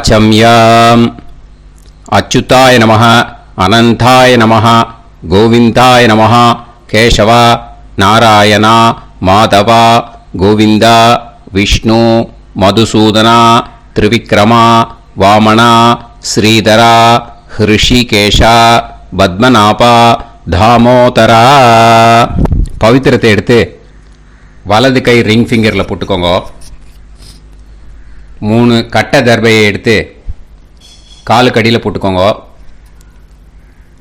வாச்சம்யாம். அச்சுதாய நமः, அனந்தாய நமः, கோவிந்தாய நமः, கேசவா, நாராயணா, மாதவா, கோவிந்தா, விஷ்ணு, மதுசூதனா, திரிவிக்ரமா, வாமனா, ஸ்ரீதரா, ஹிருஷிகேஷா, பத்மநாபா, தாமோதரா. பவித்திரத்தை எடுத்து வலது கை ரிங் ஃபிங்கரில் போட்டுக்கோங்க. 3 கட்டை தர்பையை எடுத்து காலுக்கடியில் போட்டுக்கோங்க.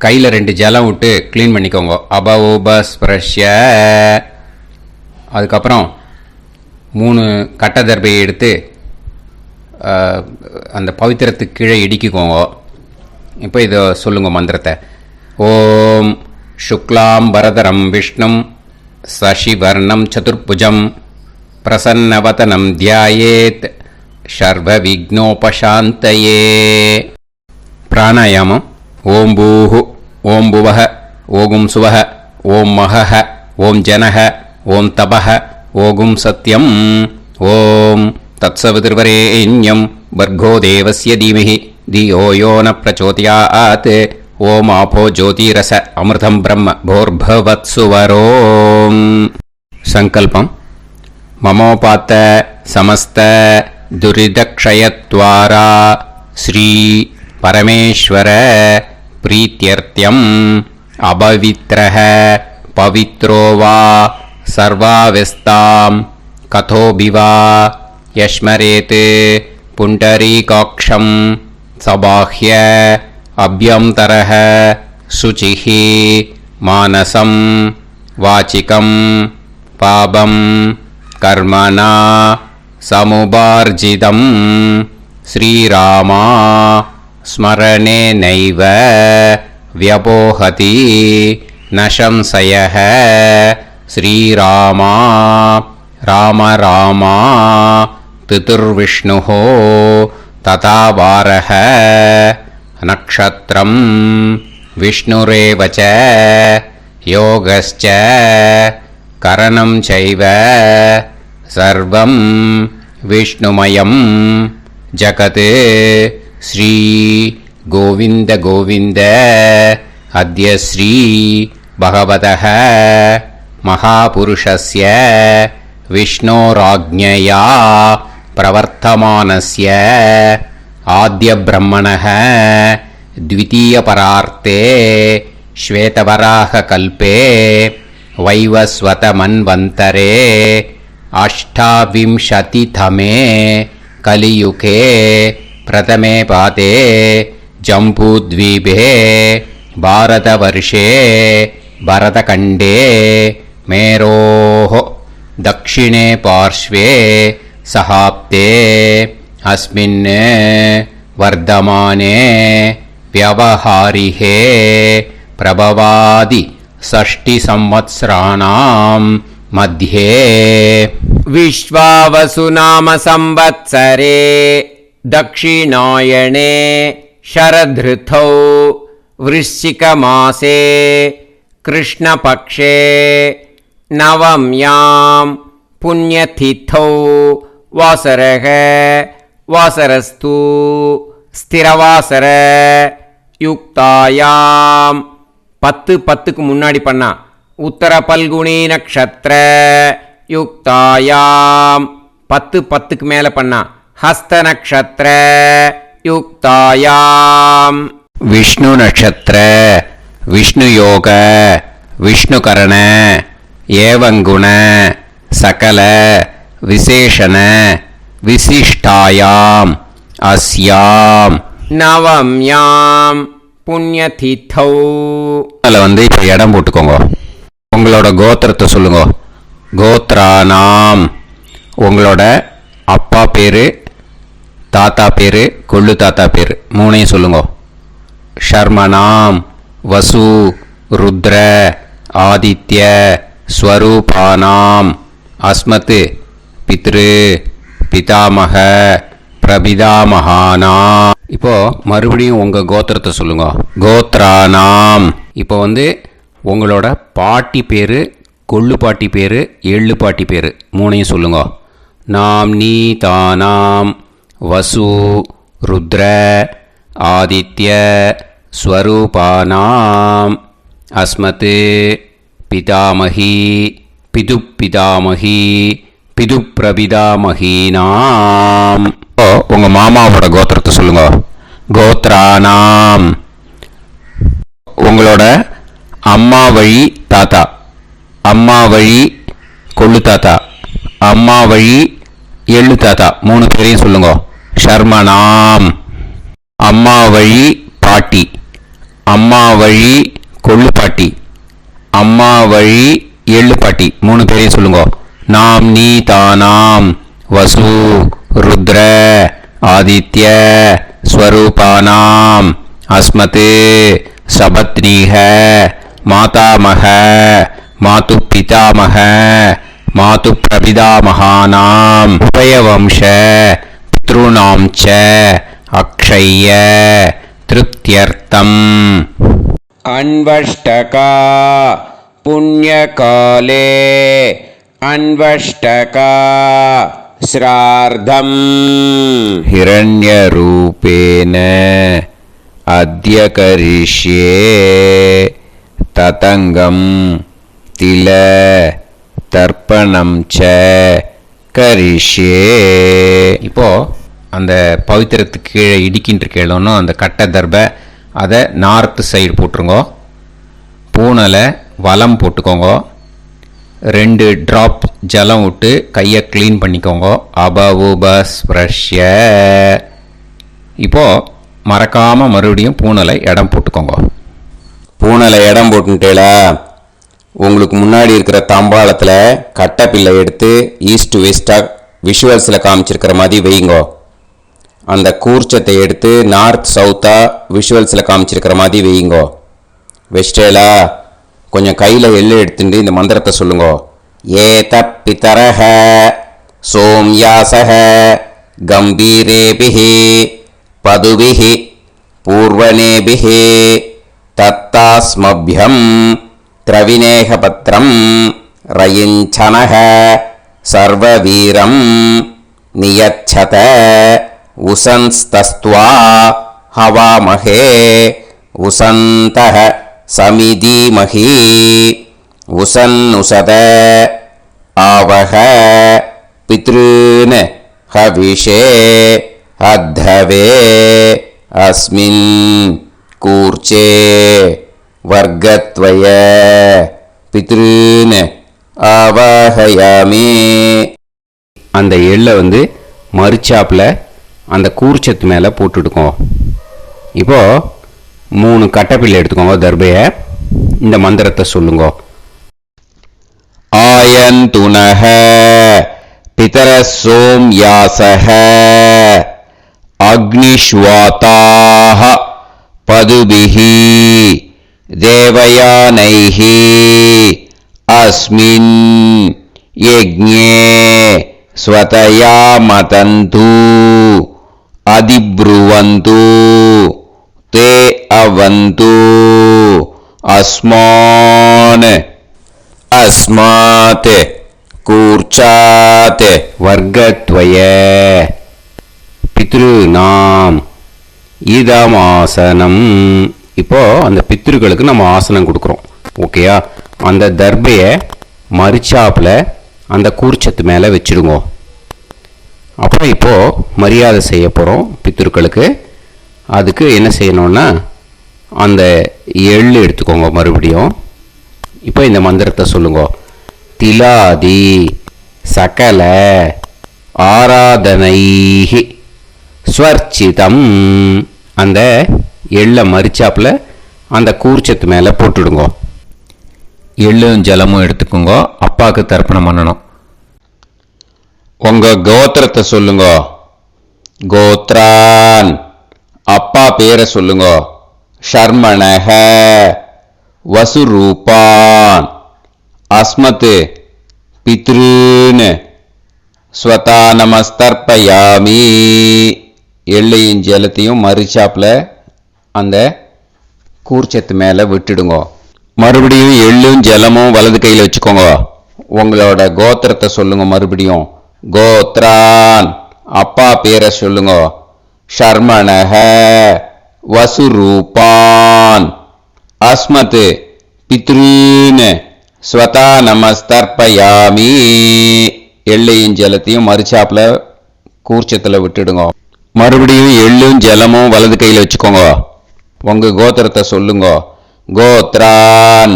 கையில் 2 ஜலம் விட்டு க்ளீன் பண்ணிக்கோங்க. அபஓபஸ்பிரஷ்ய. அதுக்கப்புறம் 3 கட்டை தர்பையை எடுத்து அந்த பவித்திரத்துக்கு கீழே இடிக்கிக்கோங்க. இப்போ இதை சொல்லுங்க மந்திரத்தை. ஓம் சுக்லாம் வரதரம் விஷ்ணும் சசிவர்ணம் சதுர்புஜம் பிரசன்னவதனம் தியாயேத் சர்வ விக்னோபசாந்தயே. பிராணாயாமம். ஓம் பூஹு, ஓம் புவஹ, ஓகும் சுவஹ, ஓம் மஹஹ, ஓம் ஜனஹ, ஓம் தபஹ, ஓகும் சத்யம். ஓம் தத்சவிதுர்வரேண்யம் வர்கோ தேவஸ்ய தீமஹி தியோ யோ ந பிரச்சோதயாத். ஓம் ஆபோ ஜோதிரச அமிர்தம் பிரம்ம போர்பவத்சுவரோம். சங்கல்பம். மமோபாத்த சமஸ்த துரிதக்ஷயத்வாரா ஸ்ரீ பரமேஸ்வர பிரீத்யர்த்தியம் அபவித்ரஹ பவித்ரோ வா சர்வாவஸ்தாம் கதோபிவா யஸ்மரேத் புண்டரீகாக்ஷம் சபாஹ்ய அப்யந்தரஹ சுசிஹி மானசம் வாசிகம் பாபம் கர்மணா சமுபார்ஜிதம் ஸ்ரீராமா ஸ்மரணேனைவ வ்யபோஹதி நசம்சயஹ. ஸ்ரீராமா ராம ராமா திதுர்விஷ்ணுः ததா வாரஹ. நக்ஷத்ரம் விஷ்ணுரேவ ச யோகஸ்ச கரணம் சைவ சர்வம் விஷ்ணுமயம் ஜகத். ஸ்ரீ கோவிந்த கோவிந்த அத்ய ஸ்ரீ பகவதः மகாபுருஷஸ்ய விஷ்ணோராஜ்ஞயா பிரவர்த்தமானஸ்ய ஆத்ய பிரம்மணः த்விதீயபரார்த்தே ஸ்வேதவராக கல்பே வைவஸ்வத மன்வந்தரே அஷ்டாவிம்சதிதமே கலியுகே பிரதமே பாதே ஜம்பூத்வீபே பாரதவர்ஷே பரதகண்டே மேரோः தக்ஷிணே பார்ஷ்வே சஹாப்தே அஸ்மின் வர்தமானே व्यवहारिहे प्रभवादि 6 संवत्सराणां मध्ये विश्वावसु नाम संवत्सरे दक्षिणायणे शरदृतौ वृश्चिकमासे कृष्णपक्षे नवम्यां पुण्यतिथौ वासरः वासरस्तु ஸ்திரவாசர யுக்தாயாம் 10 முன்னாடி பண்ணா உத்தர பல்குனி நக்ஷத்ர யுக்தாயாம் 10 மேல பண்ணா ஹஸ்த நக்ஷத்ர யுக்தாயாம் விஷ்ணு நக்ஷத்ர விஷ்ணு யோக விஷ்ணு கரண ஏவங்குண சகல விசேஷண விசிஷ்டாயாம் அஸ்யாம் நவம்யாம் புண்ணியதிதௌ. அதில் இப்போ இடம் போட்டுக்கோங்க. உங்களோட கோத்திரத்தை சொல்லுங்க. கோத்ரானாம். உங்களோட அப்பா பேர், தாத்தா பேர், கொள்ளு தாத்தா பேர் 3ஐயும் சொல்லுங்க. ஷர்மனாம் வசு ருத்ர ஆதித்ய ஸ்வரூபானாம் அஸ்மத் பித்ரு பிதாமக பிரபிதாமகானா. இப்போ மறுபடியும் உங்க கோத்திரத்தை சொல்லுங்க. கோத்ரானாம். இப்போ உங்களோட பாட்டி பேரு, கொள்ளு பாட்டி பேரு, எள்ளு பாட்டி பேரு 3ஐயும் சொல்லுங்க. நாம் நீ தானாம் வசு ருத்ர ஆதித்ய ஸ்வரூபானாம் அஸ்மத் பிதாமகி பிதுப்பிதாமகி பிதுப்பிரபிதாமகீனாம். உங்கள் மாமாவோட கோத்திரத்தை சொல்லுங்க. கோத்ரானாம் உங்களோட அம்மா வழி தாத்தா, அம்மா வழி கொள்ளு தாத்தா, அம்மா வழி எள்ளு தாத்தா, 3 பேரையும் சொல்லுங்க. ஷர்மனாம் அம்மா வழி பாட்டி, அம்மா வழி கொள்ளு பாட்டி, அம்மா வழி எள்ளு பாட்டி, 3 பேரையும் சொல்லுங்க. நாம் நீ தானாம் வசு ருத்ர ஆதித்ய ஸ்வரூபானாம் அஸ்மத் சபத்னீஹ மாதாமக மாது பிதாமக மாது பிரபிதாமகானாம் உபயவம்ச பித்ருணாம் ச அக்ஷய்ய திருப்தியர்த்தம். அன்வஷ்டகா புண்ணியகாலே அன்வஷ்டகா ஸ்ரார்த்தம் ஹிரண்யரூபேன அத்ய கரிஷ்யே ததங்கம் தில தர்ப்பணம் ச கரிஷ்யே. இப்போ அந்த பவித்திரத்துக்கு கீழே இடிக்கின்ற கேளோன்னு அந்த கட்டை தர்பை அதை நார்த்து சைடு போட்டுருங்க. பூனலை வலம் போட்டுக்கோங்க. 2 ட்ராப் ஜலம் விட்டு கையை க்ளீன் பண்ணிக்கோங்க. அபவுபஸ்ப்ரஷ்ய. இப்போது மறக்காமல் மறுபடியும் பூனலை இடம் போட்டுக்கோங்க. பூனலை இடம் போட்டுட்டேலா, உங்களுக்கு முன்னாடி இருக்கிற தாம்பாளத்தில் கட்டைப்பில்லை எடுத்து ஈஸ்ட் வெஸ்டாக விஷுவல்ஸில் காமிச்சிருக்கிற மாதிரி வைங்கோ. அந்த கூர்ச்சத்தை எடுத்து நார்த் சவுத்தாக விஷுவல்ஸில் காமிச்சிருக்கிற மாதிரி வைங்கோ. வெஸ்டேலா கொஞ்சம் கையில் எள்ளு எடுத்துட்டு இந்த மந்திரத்தை சொல்லுங்க. ஏத பிதரஹ சோம்யாசஹ கம்பீரேபிஹி பதுபிஹி பூர்வனேபிஹி தத்தாஸ்மப்யம் திரவிநேகபத்ரம் ரயிஞ்சனஹ சர்வவீரம் நியச்சத உசன்ஸ்தஸ்த்வா ஹவாமஹே உசந்தஹ சமிதீமஹி உசன்னுசத ஆவஹ பித்ருன் ஹவிஷே அத்தவே அஸ்மின் கூர்ச்சே வர்க்கத்வய பித்ருன் ஆவாஹயாமி. அந்த எள்ளை மரிச்சாப்பில் அந்த கூர்ச்சத்து மேலே போட்டுடுக்கோம். இப்போது 3 கட்டைப்பிள்ளை எடுத்துக்கோங்க. தர்பையை இந்த மந்திரத்தை சொல்லுங்க. ஆயந்துனஹ பிதர சோம்யாசஹ அக்னிஷ்வாதாஹ பதுபிஹி தேவயானைஹி அஸ்மின் யஜ்ஞே ஸ்வதயா மதந்து அதிப்ருவந்து தே அவது அஸ்மான் அஸ்மாத் கூர்ச்சாத் வர்க்கத்வய பித்ருநாம் இதமாசனம். இப்போ அந்த பித்ருக்களுக்கு நம்ம ஆசனம் கொடுக்குறோம். ஓகேயா? அந்த தர்பையை மரிச்சாப்பில் அந்த கூர்ச்சத்து மேலே வச்சுடுங்க. அப்புறம் இப்போது மரியாதை செய்ய போகிறோம் பித்ருக்களுக்கு. அதுக்கு என்ன செய்யணும்னா அந்த எள்ளு எடுத்துக்கோங்க. மறுபடியும் இப்போ இந்த மந்திரத்தை சொல்லுங்க. திலாதி சகல ஆராதனைஹி ஸ்வர்ச்சிதம். அந்த எள்ளை மரிச்சாப்பில் அந்த கூர்ச்சத்து மேலே போட்டுடுங்க. எள்ளும் ஜலமும் எடுத்துக்கோங்க. அப்பாவுக்கு தர்ப்பணம் பண்ணணும். உங்கள் கோத்திரத்தை சொல்லுங்க. கோத்ரான் அப்பா பேரை சொல்லுங்க. ஷர்மணஹ வசுரூபான் அஸ்மத் பித்ருன் ஸ்வதா நமஸ்தர்ப்பயாமி. எள்ளையும் ஜலத்தையும் மரிச்சாப்பில் அந்த கூர்ச்சத்து மேலே விட்டுடுங்க. மறுபடியும் எள்ளும் ஜலமும் வலது கையில் வச்சுக்கோங்க. உங்களோட கோத்திரத்தை சொல்லுங்க. மறுபடியும் கோத்ரான் அப்பா பேரை சொல்லுங்க. ஷர்மணஹ வசுரூபான் அஸ்மத் பித்ரூன் ஸ்வதா நமஸ்தர்ப்பயாமி. எள்ளையும் ஜலத்தையும் மறுச்சாப்புல கூர்ச்சத்தில் விட்டுடுங்க. மறுபடியும் எள்ளும் ஜலமும் வலது கையில் வச்சுக்கோங்க. உங்க கோத்திரத்தை சொல்லுங்க. கோத்ரான்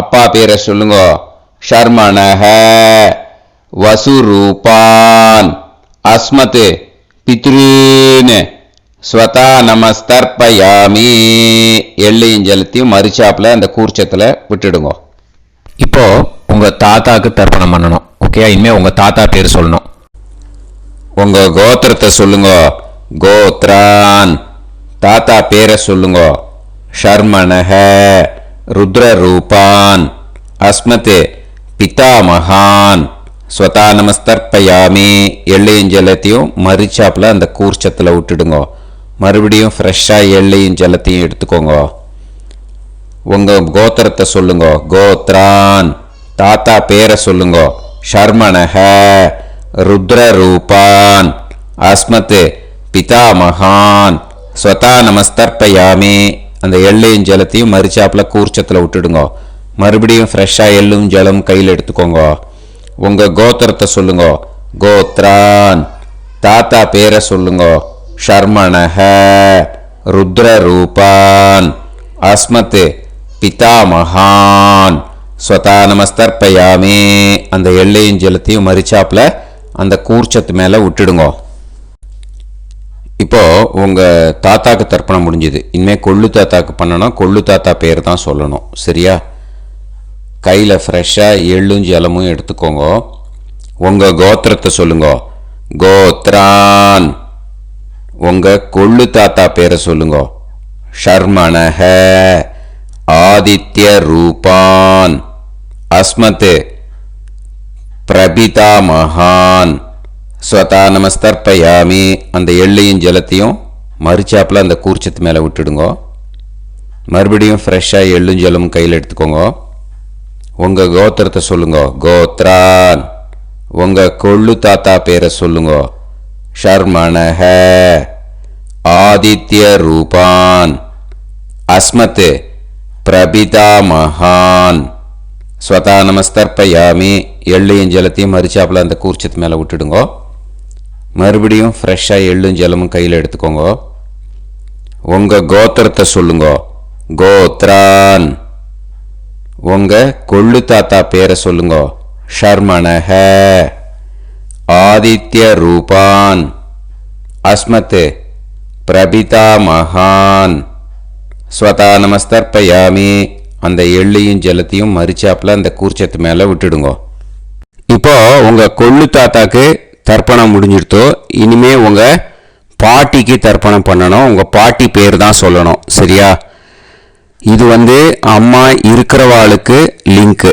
அப்பா பேரை சொல்லுங்க. ஷர்மணஹ வசுரூபான் அஸ்மத் பித்ரூன் ஸ்வதா நமஸ்தர்ப்பயாமி. எள்ளையும் ஜலத்தையும் மறுச்சாப்புல அந்த கூர்ச்சத்தில் விட்டுடுங்க. இப்போ உங்க தாத்தாக்கு தர்ப்பணம் பண்ணணும். ஓகே, இனிமே உங்க தாத்தா பேர் சொல்லணும். உங்க கோத்திரத்தை சொல்லுங்க. கோத்ரான் தாத்தா பேரை சொல்லுங்க. ஷர்மணஹ ருத்ரரூபான் அஸ்மத் பிதாமகான் ஸ்வதா நமஸ்தர்ப்பயாமி. எள்ளையும் ஜலத்தையும் மறுச்சாப்புல அந்த கூர்ச்சத்தில் விட்டுடுங்க. மறுபடியும் ஃப்ரெஷ்ஷாக எள்ளையும் ஜலத்தையும் எடுத்துக்கோங்க. உங்க கோத்திரத்தை சொல்லுங்க. கோத்ரான் தாத்தா பேரை சொல்லுங்க. ஷர்மணஹ ருத்ரரூபான் அஸ்மத் பிதாமகான் ஸ்வதா நமஸ்தர்ப்பயாமி. அந்த எள்ளையும் ஜலத்தையும் மறுச்சாப்புல கூர்ச்சத்தில் விட்டுடுங்க. மறுபடியும் ஃப்ரெஷ்ஷாக எள்ளும் ஜலம் கையில் எடுத்துக்கோங்க. உங்க கோத்திரத்தை சொல்லுங்க. கோத்ரான் தாத்தா பேரை சொல்லுங்க. ஷர்மணஹ ருத்ரரூபான் அஸ்மத் பிதாமகான் ஸ்வதா நமஸ்தர்ப்பயாமி. அந்த எள்ளையும் ஜலத்தையும் மறுச்சாப்புல அந்த கூர்ச்சத்து மேலே விட்டுடுங்க. இப்போ உங்க தாத்தாக்கு தர்ப்பணம் முடிஞ்சுது. இனிமேல் கொள்ளு தாத்தாக்கு பண்ணணும். கொள்ளு தாத்தா பேர் தான் சொல்லணும். சரியா? கையில் ஃப்ரெஷ்ஷாக எள்ளும் ஜலமும் எடுத்துக்கோங்க. உங்க கோத்திரத்தை சொல்லுங்க. கோத்ரான் உங்க கொள்ளு தாத்தா பேரை சொல்லுங்க. ஷர்மணஹ ஆதித்ய ரூபான் அஸ்மத் பிரபிதாமகான் ஸ்வதா நமஸ்தர்ப்பயாமி. அந்த எள்ளையும் ஜலத்தையும் மறுச்சாப்பில் அந்த கூர்ச்சத்து மேலே விட்டுடுங்க. மறுபடியும் ஃப்ரெஷ்ஷாக எள்ளும் ஜலமும் கையில் எடுத்துக்கோங்க. உங்கள் கோத்திரத்தை சொல்லுங்க. கோத்ரான் உங்கள் கொள்ளு தாத்தா பேரை சொல்லுங்க. ஷர்மணஹ ஆதித்ய ரூபான் அஸ்மத் பிரபிதாமகான் ஸ்வதா நமஸ்தர்ப்பயாமி. எள்ளையும் ஜலத்தையும் மறுச்சாப்பில் அந்த கூர்ச்சத்து மேலே விட்டுடுங்க. மறுபடியும் ஃப்ரெஷ்ஷாக எள்ளும் ஜலமும் கையில் எடுத்துக்கோங்க. உங்கள் கோத்திரத்தை சொல்லுங்க. கோத்ரான் உங்கள் கொள்ளு தாத்தா பேரை சொல்லுங்க. ஷர்மணஹ ஆதித்ய ரூபான் அஸ்மத் பிரபிதாமகான் ஸ்வதா நமஸ்தர்ப்பயாமி. அந்த எள்ளையும் ஜலத்தையும் மறுச்சாப்பில் அந்த கூர்ச்சத்து மேலே விட்டுடுங்க. இப்போ உங்கள் கொள்ளு தாத்தாக்கு தர்ப்பணம் முடிஞ்சிருத்தோ. இனிமே உங்கள் பாட்டிக்கு தர்ப்பணம் பண்ணணும். உங்கள் பாட்டி பேர் தான் சொல்லணும். சரியா? இது அம்மா இருக்கிறவாளுக்கு லிங்க்கு,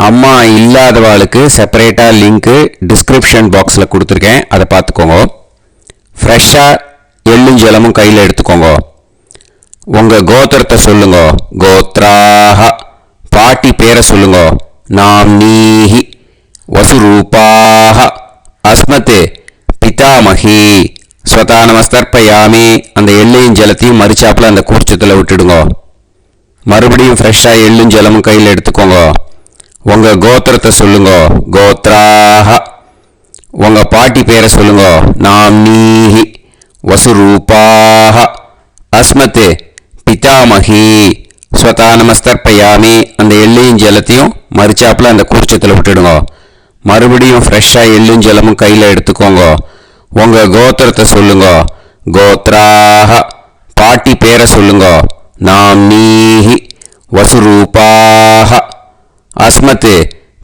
அம்மா இல்லாதவாளுக்கு செப்பரேட்டாக லிங்க்கு டிஸ்கிரிப்ஷன் பாக்ஸில் கொடுத்துருக்கேன். அதை பார்த்துக்கோங்க. ஃப்ரெஷ்ஷாக எள்ளும் ஜலமும் கையில் எடுத்துக்கோங்க. உங்கள் கோத்திரத்தை சொல்லுங்க. கோத்ராஹ பாட்டி பேரை சொல்லுங்க. நாம்னீஹி வசுரூபாஹ அஸ்மத் பிதாமகி ஸ்வதா நமஸ்தர்ப்பயாமி. அந்த எள்ளையும் ஜலத்தையும் மறுச்சாப்பில் அந்த கூர்ச்சத்தில் விட்டுடுங்க. மறுபடியும் ஃப்ரெஷ்ஷாக எள்ளும் ஜலமும் கையில் எடுத்துக்கோங்க. உங்கள் கோத்திரத்தை சொல்லுங்க. கோத்ராஹ உங்கள் பாட்டி பேரை சொல்லுங்க. நாம்னீஹி வசுரூபாஹ அஸ்மத் பிதாமகி ஸ்வதா நமஸ்தர்ப்பயாமி. அந்த எள்ளையும் ஜலத்தையும் மறுச்சாப்பில் அந்த கூர்ச்சத்தில் விட்டுடுங்க. மறுபடியும் ஃப்ரெஷ்ஷாக எள்ளும் ஜலமும் கையில் எடுத்துக்கோங்க. உங்கள் கோத்திரத்தை சொல்லுங்க. கோத்ராஹ பாட்டி பேரை சொல்லுங்க. நாம்னீஹி வசுரூபாஹ அஸ்மத்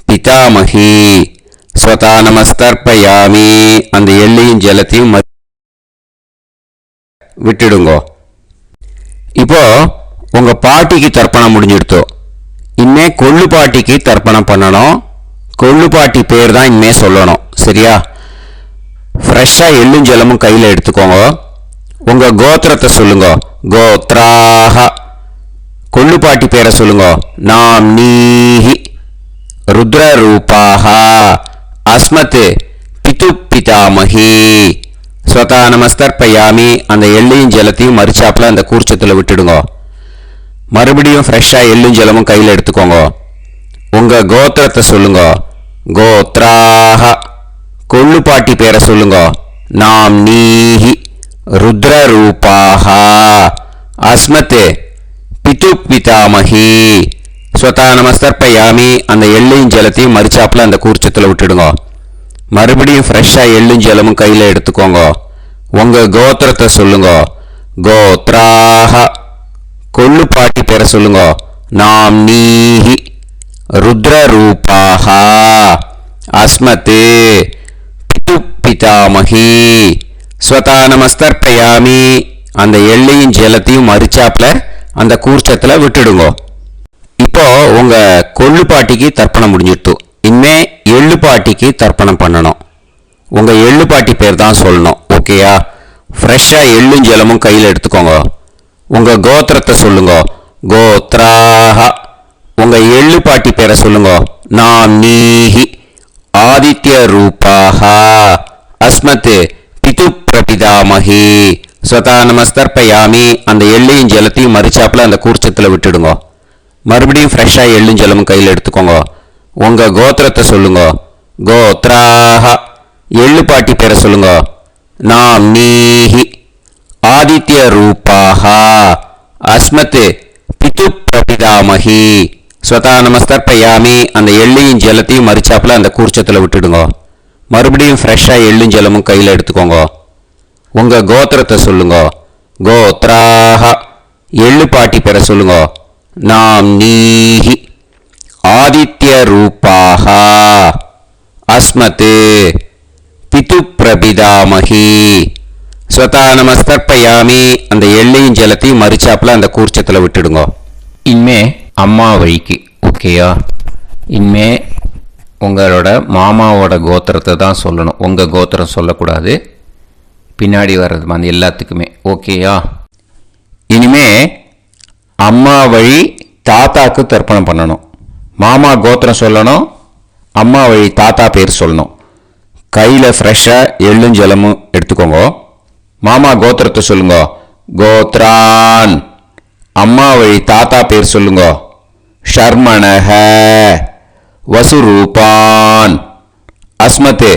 பிதாமகி ஸ்வதா நமஸ்தர்ப்பயாமி. அந்த எள்ளையும் ஜலத்தையும் விட்டுடுங்க. இப்போ உங்க பாட்டிக்கு தர்ப்பணம் முடிஞ்சிடுத்தோ. இனிமே கொள்ளு பாட்டிக்கு தர்ப்பணம் பண்ணணும். கொள்ளு பாட்டி பேர் தான் இனிமே சொல்லணும். சரியா? ஃப்ரெஷ்ஷாக எள்ளும் ஜலமும் கையில் எடுத்துக்கோங்க. உங்கள் கோத்திரத்தை சொல்லுங்க. கோத்ராஹ கொள்ளு பாட்டி பேரை சொல்லுங்க. நாம்னீஹி ருத்ரரூபாஹ அஸ்மத் பிது பிதாமகி ஸ்வதா நமஸ்தர்ப்பயாமி, அந்த எள்ளையும் ஜலத்தையும் மறிச்சாப்புல அந்த கூர்ச்சத்தில் விட்டுடுங்க. மறுபடியும் ஃப்ரெஷ்ஷாக எள்ளும் ஜலமும் கையில் எடுத்துக்கோங்க. உங்கள் கோத்திரத்தை சொல்லுங்க. கோத்ராஹ, கொள்ளுப்பாட்டி பேரை சொல்லுங்க. நாம் நீஹி ருத்ரரூபாஹ அஸ்மத் பிது பிதாமஹி. ஸ்வதா நமஸ்தர்ப்பயாமி, அந்த எள்ளையும் ஜலத்தையும் மறிச்சாப்புல அந்த கூர்ச்சத்தில் விட்டுடுங்க. மறுபடியும் ஃப்ரெஷ்ஷாக எள்ளும் ஜலமும் கையில் எடுத்துக்கோங்க. உங்கள் கோத்திரத்தை சொல்லுங்க. கோத்ராஹ, கொள்ளுப்பாட்டி பேரை சொல்லுங்க. நாம் நீஹி ருத்ரரூபாஹ அஸ்மத் பிது பிதாமஹி. ஸ்வதா நமஸ்தர்ப்பயாமி, அந்த எள்ளையும் ஜலத்தையும் மறிச்சாப்புல அந்த கூர்ச்சத்தில் விட்டுடுங்க. இப்போ உங்கள் கொள்ளுப்பாட்டிக்கு தர்ப்பணம் முடிஞ்சிட்டு இனிமே எள்ளுப்பாட்டிக்கு தர்ப்பணம் பண்ணணும். உங்கள் எள்ளுப்பாட்டி பேர் தான் சொல்லணும். ஓகேயா? ஃப்ரெஷ்ஷாக எள்ளும் ஜலமும் கையில் எடுத்துக்கோங்க. உங்கள் கோத்திரத்தை சொல்லுங்க. கோத்ராஹ, உங்கள் எள்ளுப்பாட்டி பேரை சொல்லுங்க. நாம் நீஹி ஆதித்ய ரூபாஹ அஸ்மத் பிது பிரபிதாமஹி. ஸ்வதா நமஸ்தர்ப்பயாமி, அந்த எள்ளையும் ஜலத்தையும் மறிச்சாப்புல அந்த கூர்ச்சத்தில் விட்டுடுங்க. மறுபடியும் ஃப்ரெஷ்ஷாக எள்ளும் ஜலமும் கையில் எடுத்துக்கோங்க. உங்கள் கோத்திரத்தை சொல்லுங்க. கோத்ராஹ, எள்ளுப்பாட்டி பேரை சொல்லுங்க. நாம் நீஹி ஆதித்ய ரூபாஹ அஸ்மத் பிது பிரபிதாமஹி. ஸ்வதா நமஸ்தர்ப்பயாமி, அந்த எள்ளையும் ஜலத்தையும் மறிச்சாப்புல அந்த கூர்ச்சத்தில் விட்டுடுங்க. மறுபடியும் ஃப்ரெஷ்ஷாக எள்ளும் ஜலமும் கையில் எடுத்துக்கோங்க. உங்கள் கோத்திரத்தை சொல்லுங்க. கோத்ராஹ, எள்ளுப்பாட்டி பேரை சொல்லுங்க. நாம் நீஹி ஆதித்ய ரூபாஹ அஸ்மத் பிது பிரபிதாமஹி. ஸ்வதா நமஸ்தர்ப்பயாமி, அந்த எள்ளையும் ஜலத்தையும் மறிச்சாப்புல அந்த கூர்ச்சத்தில் விட்டுடுங்க. இனிமே அம்மா வழிக்கு. ஓகேயா? இனிமே உங்களோட மாமாவோட கோத்திரத்தை தான் சொல்லணும். உங்கள் கோத்திரம் சொல்லக்கூடாது. பின்னாடி வர்றது மாதிரி எல்லாத்துக்குமே. ஓகேயா? இனிமே அம்மா வழி தாத்தாக்கு தர்ப்பணம் பண்ணணும். மாமா கோத்திரம் சொல்லணும், அம்மா வழி தாத்தா பேர் சொல்லணும். கையில் ஃப்ரெஷ்ஷாக எள்ளும் ஜலமும் எடுத்துக்கோங்க. மாமா கோத்திரத்தை சொல்லுங்க. கோத்ரான், அம்மா வழி தாத்தா பேர் சொல்லுங்க. ஷர்மணஹ வசுரூபான் அஸ்மத்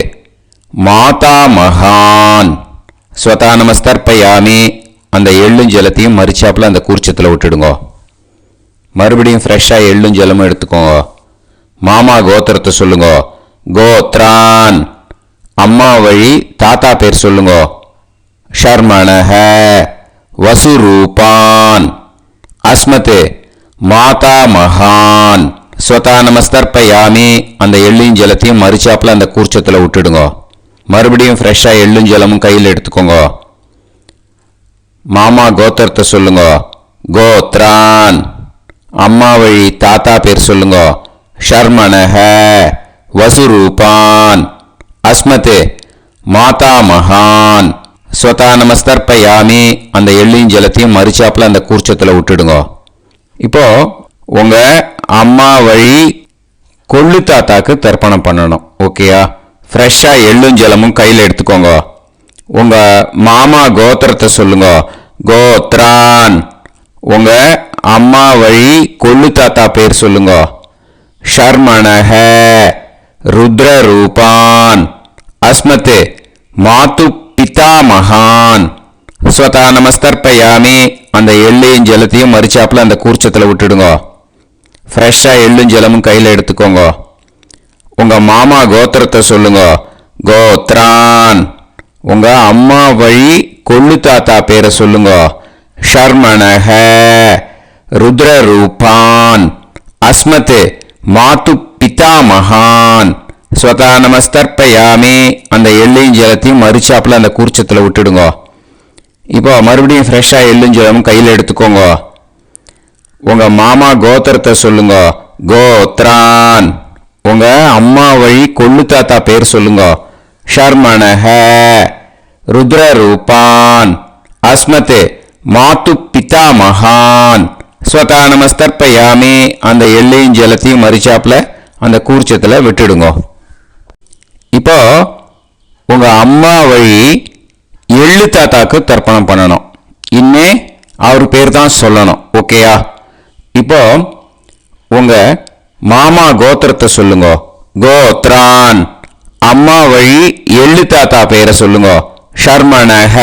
மாதா மகான். ஸ்வதா நமஸ்தர்ப்பயாமி, அந்த எள்ளும் ஜலத்தையும் மறிச்சாப்புல அந்த கூர்ச்சத்தில் விட்டுடுங்க. மறுபடியும் ஃப்ரெஷ்ஷாக எள்ளும் ஜலமும் எடுத்துக்கோங்க. மாமா கோத்திரத்தை சொல்லுங்க. கோத்ரான், அம்மா வழி தாத்தா பேர் சொல்லுங்க. ஷர்மணஹ வசுரூபான் அஸ்மத் மாதா மகான். ஸ்வதா நமஸ்தர்ப்பயாமி, அந்த எள்ளும் ஜலத்தையும் மறிச்சாப்புல அந்த கூர்ச்சத்தில் விட்டுடுங்க. மறுபடியும் ஃப்ரெஷ்ஷாக எள்ளும் ஜலமும் கையில் எடுத்துக்கோங்க. மாமா கோத்திரத்தை சொல்லுங்க. கோத்ரான், அம்மா வழி தாத்தா பேர் சொல்லுங்க. ஷர்மணஹ வசுரூபான் அஸ்மத் மாதா மகான். ஸ்வதா நமஸ்தர்ப்பயாமி, அந்த எள்ளையும் ஜலத்தையும் மறிச்சாப்புல அந்த கூர்ச்சத்தில் விட்டுடுங்க. இப்போ உங்கள் அம்மா வழி கொள்ளு தாத்தாக்கு தர்ப்பணம் பண்ணணும். ஓகேயா? ஃப்ரெஷ்ஷாக எள்ளும் ஜலமும் கையில் எடுத்துக்கோங்க. உங்கள் மாமா கோத்திரத்தை சொல்லுங்க. கோத்ரான், உங்கள் அம்மா வழி கொள்ளு தாத்தா பேர் சொல்லுங்க. ஷர்மணஹ ருத்ரரூபான் அஸ்மத் மாது பிதாமகான். ஸ்வதா நமஸ்தர்ப்பயாமி, அந்த எள்ளையும் ஜலத்தையும் மறிச்சாப்புல அந்த கூர்ச்சத்தில் விட்டுடுங்க. ஃப்ரெஷ்ஷாக எள்ளும் ஜலமும் கையில் எடுத்துக்கோங்க. உங்கள் மாமா கோத்திரத்தை சொல்லுங்க. கோத்ரான், உங்கள் அம்மா வழி கொள்ளு தாத்தா பேரை சொல்லுங்க. ஷர்மணஹ ருத்ரரூபான் அஸ்மத் மாது பிதாமகான். ஸ்வதா நமஸ்தர்ப்பயாமி, அந்த எள்ளையும் ஜலத்தையும் மறிச்சாப்புல அந்த கூர்ச்சத்தில் விட்டுடுங்க. இப்போ மறுபடியும் ஃப்ரெஷ்ஷாக எள்ளும் ஜலமும் கையில் எடுத்துக்கோங்க. உங்கள் மாமா கோத்திரத்தை சொல்லுங்க. கோத்ரான், உங்கள் அம்மா வழி கொள்ளு தாத்தா பேர் சொல்லுங்க. ஷர்மணஹ ருத்ரரூபான் அஸ்மத் மாது பிதாமகான். ஸ்வதா நமஸ்தர்ப்பயாமி, அந்த எள்ளையும் ஜலத்தையும் மறிச்சாப்புல அந்த கூர்ச்சத்தில் விட்டுடுங்க. இப்போ உங்கள் அம்மா வழி எள்ளு தாத்தாக்கு தர்ப்பணம் பண்ணணும். இனிமே அவர் பேர் தான் சொல்லணும். ஓகேயா? இப்போ உங்க மாமா கோத்திரத்தை சொல்லுங்க. கோத்ரான். அம்மா வழி எள்ளு தாத்தா பேரை சொல்லுங்க. ஷர்மணஹ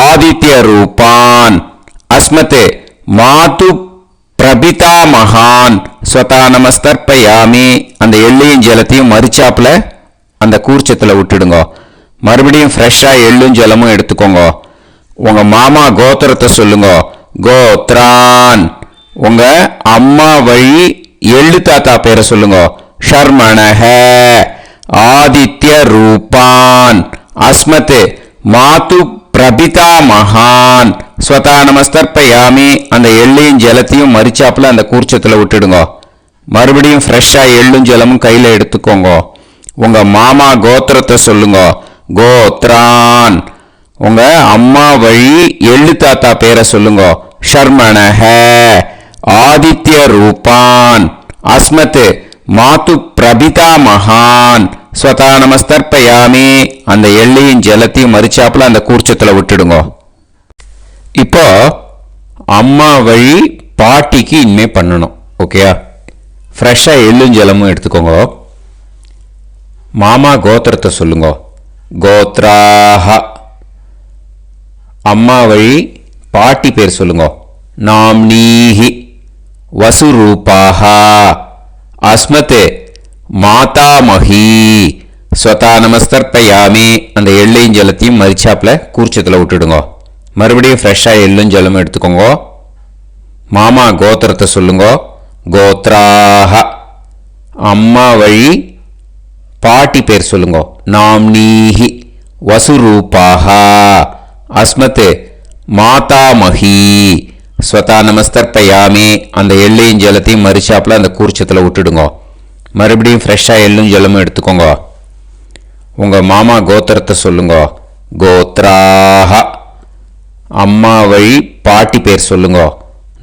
ஆதித்ய ரூபான் அஸ்மத் மாது பிரபிதா மகான் ஸ்வதா நமஸ்தர்ப்பயாமி. அந்த எள்ளையும் ஜலத்தையும் மரிச்சாப்புல அந்த கூர்ச்சத்தில் விட்டுடுங்க. மறுபடியும் ஃப்ரெஷ்ஷாக எள்ளும் ஜலமும் எடுத்துக்கோங்க. உங்க மாமா கோத்திரத்தை சொல்லுங்க. கோத்ரான். உங்க அம்மா வழி எள்ளு தாத்தா பேரை சொல்லுங்க. ஷர்மணஹ ஆதித்ய ரூபான் அஸ்மத் மாது பிரபிதா மகான் ஸ்வதா நமஸ்தர்ப்பயாமி. அந்த எள்ளையும் ஜலத்தையும் மரிச்சாப்புல அந்த கூர்ச்சத்தில் விட்டுடுங்க. மறுபடியும் ஃப்ரெஷ்ஷாக எள்ளும் ஜலமும் கையில் எடுத்துக்கோங்க. உங்க மாமா கோத்திரத்தை சொல்லுங்க. கோத்ரான். உங்க அம்மா வழி எள்ளு தாத்தா பேரை சொல்லுங்க. ஷர்மணஹ ஆதித்ய ரூபான் அஸ்மத் மாது பிரபிதா மகான் ஸ்வதா நமஸ்தர்ப்பயாமி. அந்த எள்ளையும் ஜலத்தையும் மரிச்சாப்புல அந்த கூர்ச்சத்தில் விட்டுடுங்க. இப்போ அம்மா வழி பாட்டிக்கு இனிமே பண்ணணும். ஓகேயா? ஃப்ரெஷ்ஷாக எள்ளும் ஜலமும் எடுத்துக்கோங்க. மாமா கோத்திரத்தை சொல்லுங்க. கோத்ராஹ. அம்மா வழி பாட்டி பேர் சொல்லுங்க. நாம்னீஹி வசுரூபாஹ அஸ்மத் மாதாமஹி ஸ்வதா நமஸ்தர்ப்பயாமி. அந்த எள்ளையும் ஜலத்தையும் மரிச்சாப்புல கூர்ச்சத்தில் விட்டுடுங்க. மறுபடியும் ஃப்ரெஷ்ஷாக எள்ளும் ஜலமும் எடுத்துக்கோங்க. மாமா கோத்திரத்தை சொல்லுங்க. கோத்ராஹ. அம்மா வழி பாட்டி பேர் சொல்லுங்க. நாம்னீஹி வசுரூபாஹ அஸ்மத் மாதாமஹி ஸ்வதா நமஸ்தர்ப்பயாமி. அந்த எள்ளையும் ஜலத்தையும் மரிச்சாப்புல அந்த கூர்ச்சத்தில் விட்டுடுங்க. மறுபடியும் ஃப்ரெஷ்ஷாக எள்ளும் ஜலமும் எடுத்துக்கோங்க. உங்கள் மாமா கோத்திரத்தை சொல்லுங்க. கோத்ராஹ. அம்மா வழி பாட்டி பேர் சொல்லுங்க.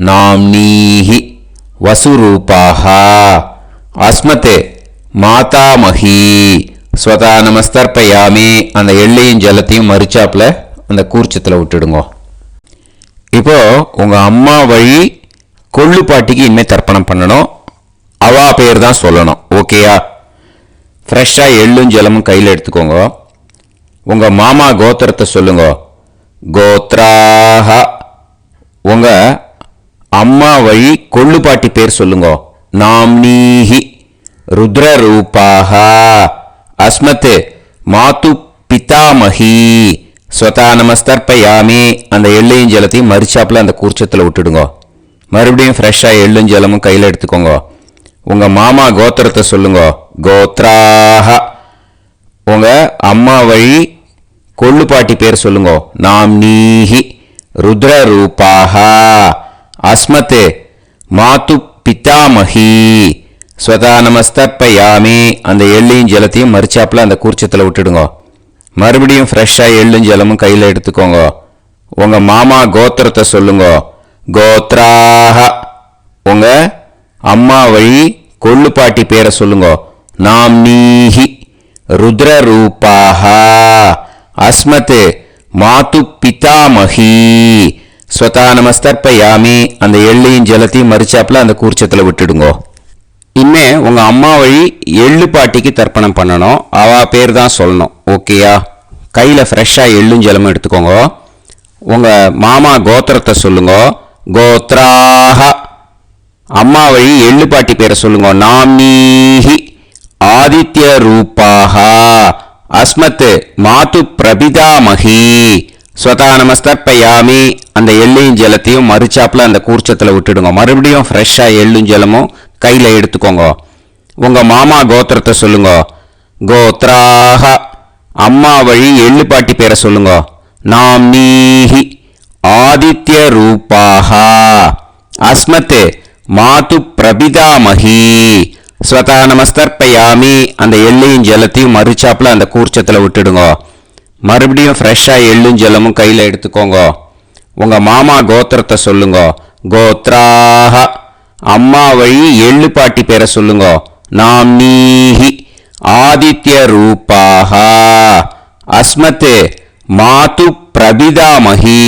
நாம்னீஹி வசுரூபாஹ அஸ்மத் மாதாமஹி ஸ்வதா நமஸ்தர்ப்பயாமி. அந்த எள்ளையும் ஜலத்தையும் மரிச்சாப்புல அந்த கூர்ச்சத்தில் விட்டுடுங்க. இப்போ உங்க அம்மா வழி கொள்ளு பாட்டிக்கு இனிமேல் தர்ப்பணம் பண்ணணும். அவா பேர் தான் சொல்லணும். ஓகேயா? ஃப்ரெஷ்ஷாக எள்ளும் ஜலமும் கையில் எடுத்துக்கோங்க. உங்க மாமா கோத்திரத்தை சொல்லுங்க. கோத்ராஹ. உங்க அம்மா வழி கொள்ளு பாட்டி பேர் சொல்லுங்க. நாம்னீஹி ருத்ரரூபாஹ அஸ்மத் மாது பிதாமஹி ஸ்வதா நமஸ்தர்ப்பயாமி. அந்த எள்ளையும் ஜலத்தையும் மரிச்சாப்புல அந்த கூர்ச்சத்தில் விட்டுடுங்க. மறுபடியும் ஃப்ரெஷ்ஷாக எள்ளும் ஜலமும் கையில் எடுத்துக்கோங்க. உங்கள் மாமா கோத்திரத்தை சொல்லுங்க. கோத்ராஹ. உங்க அம்மா வழி கொள்ளு பாட்டி பேர் சொல்லுங்க. நாம்னீஹி ருத்ரரூபாஹ அஸ்மத் மாது பிதாமஹி ஸ்வதா நமஸ்தர்ப்பயாமி. அந்த எள்ளையும் ஜலத்தையும் மரிச்சாப்புல அந்த கூர்ச்சத்தில் விட்டுடுங்க. மறுபடியும் ஃப்ரெஷ்ஷாக எள்ளும் ஜலமும் கையில் எடுத்துக்கோங்க. உங்கள் மாமா கோத்திரத்தை சொல்லுங்க. கோத்ராஹ. உங்க அம்மா வழி கொள்ளு பாட்டி பேரை சொல்லுங்க. நாம்னீஹி ருத்ரரூபாஹ அஸ்மத் மாது பிதாமஹி ஸ்வதா நமஸ்தர்ப்பயாமி. அந்த எள்ளையும் ஜலத்தையும் மரிச்சாப்புல அந்த கூர்ச்சத்தில் விட்டுடுங்க. இனிமே உங்க அம்மா வழி எள்ளு பாட்டிக்கு தர்ப்பணம் பண்ணணும். அவா பேர் தான் சொல்லணும். ஓகேயா? கையில் ஃப்ரெஷ்ஷாக எள்ளும் ஜலமும் எடுத்துக்கோங்க. உங்க மாமா கோத்திரத்தை சொல்லுங்க. கோத்ராஹ. அம்மா வழி எள்ளு பாட்டி பேரை சொல்லுங்க. நாம்னீஹி ஆதித்ய ரூபாஹ அஸ்மத் மாது பிரபிதாமஹி ஸ்வதா நமஸ்தர்ப்பயாமி. அந்த எள்ளையும் ஜலத்தையும் மரிச்சாப்புல அந்த கூர்ச்சத்தில் விட்டுடுங்க. மறுபடியும் ஃப்ரெஷ்ஷாக எள்ளும் ஜலமும் கையில் எடுத்துக்கோங்க. உங்க மாமா கோத்திரத்தை சொல்லுங்க. கோத்ராஹ. அம்மா வழி எள்ளு பாட்டி பேரை சொல்லுங்க. நாம்னீஹி ஆதித்ய ரூபாஹ அஸ்மத் மாது பிரபிதாமஹி ஸ்வதா நமஸ்தர்ப்பயாமி. அந்த எள்ளையும் ஜலத்தையும் மரிச்சாப்புல அந்த கூர்ச்சத்தில் விட்டுடுங்க. மறுபடியும் ஃப்ரெஷ்ஷாக எள்ளும் ஜலமும் கையில் எடுத்துக்கோங்க. உங்க மாமா கோத்திரத்தை சொல்லுங்க. கோத்ராஹ. அம்மா வழி எள்ளு பாட்டி பேரை சொல்லுங்க. நாம்னீஹி ஆதித்ய ரூபாஹ அஸ்மத் மாது பிரபிதாமகி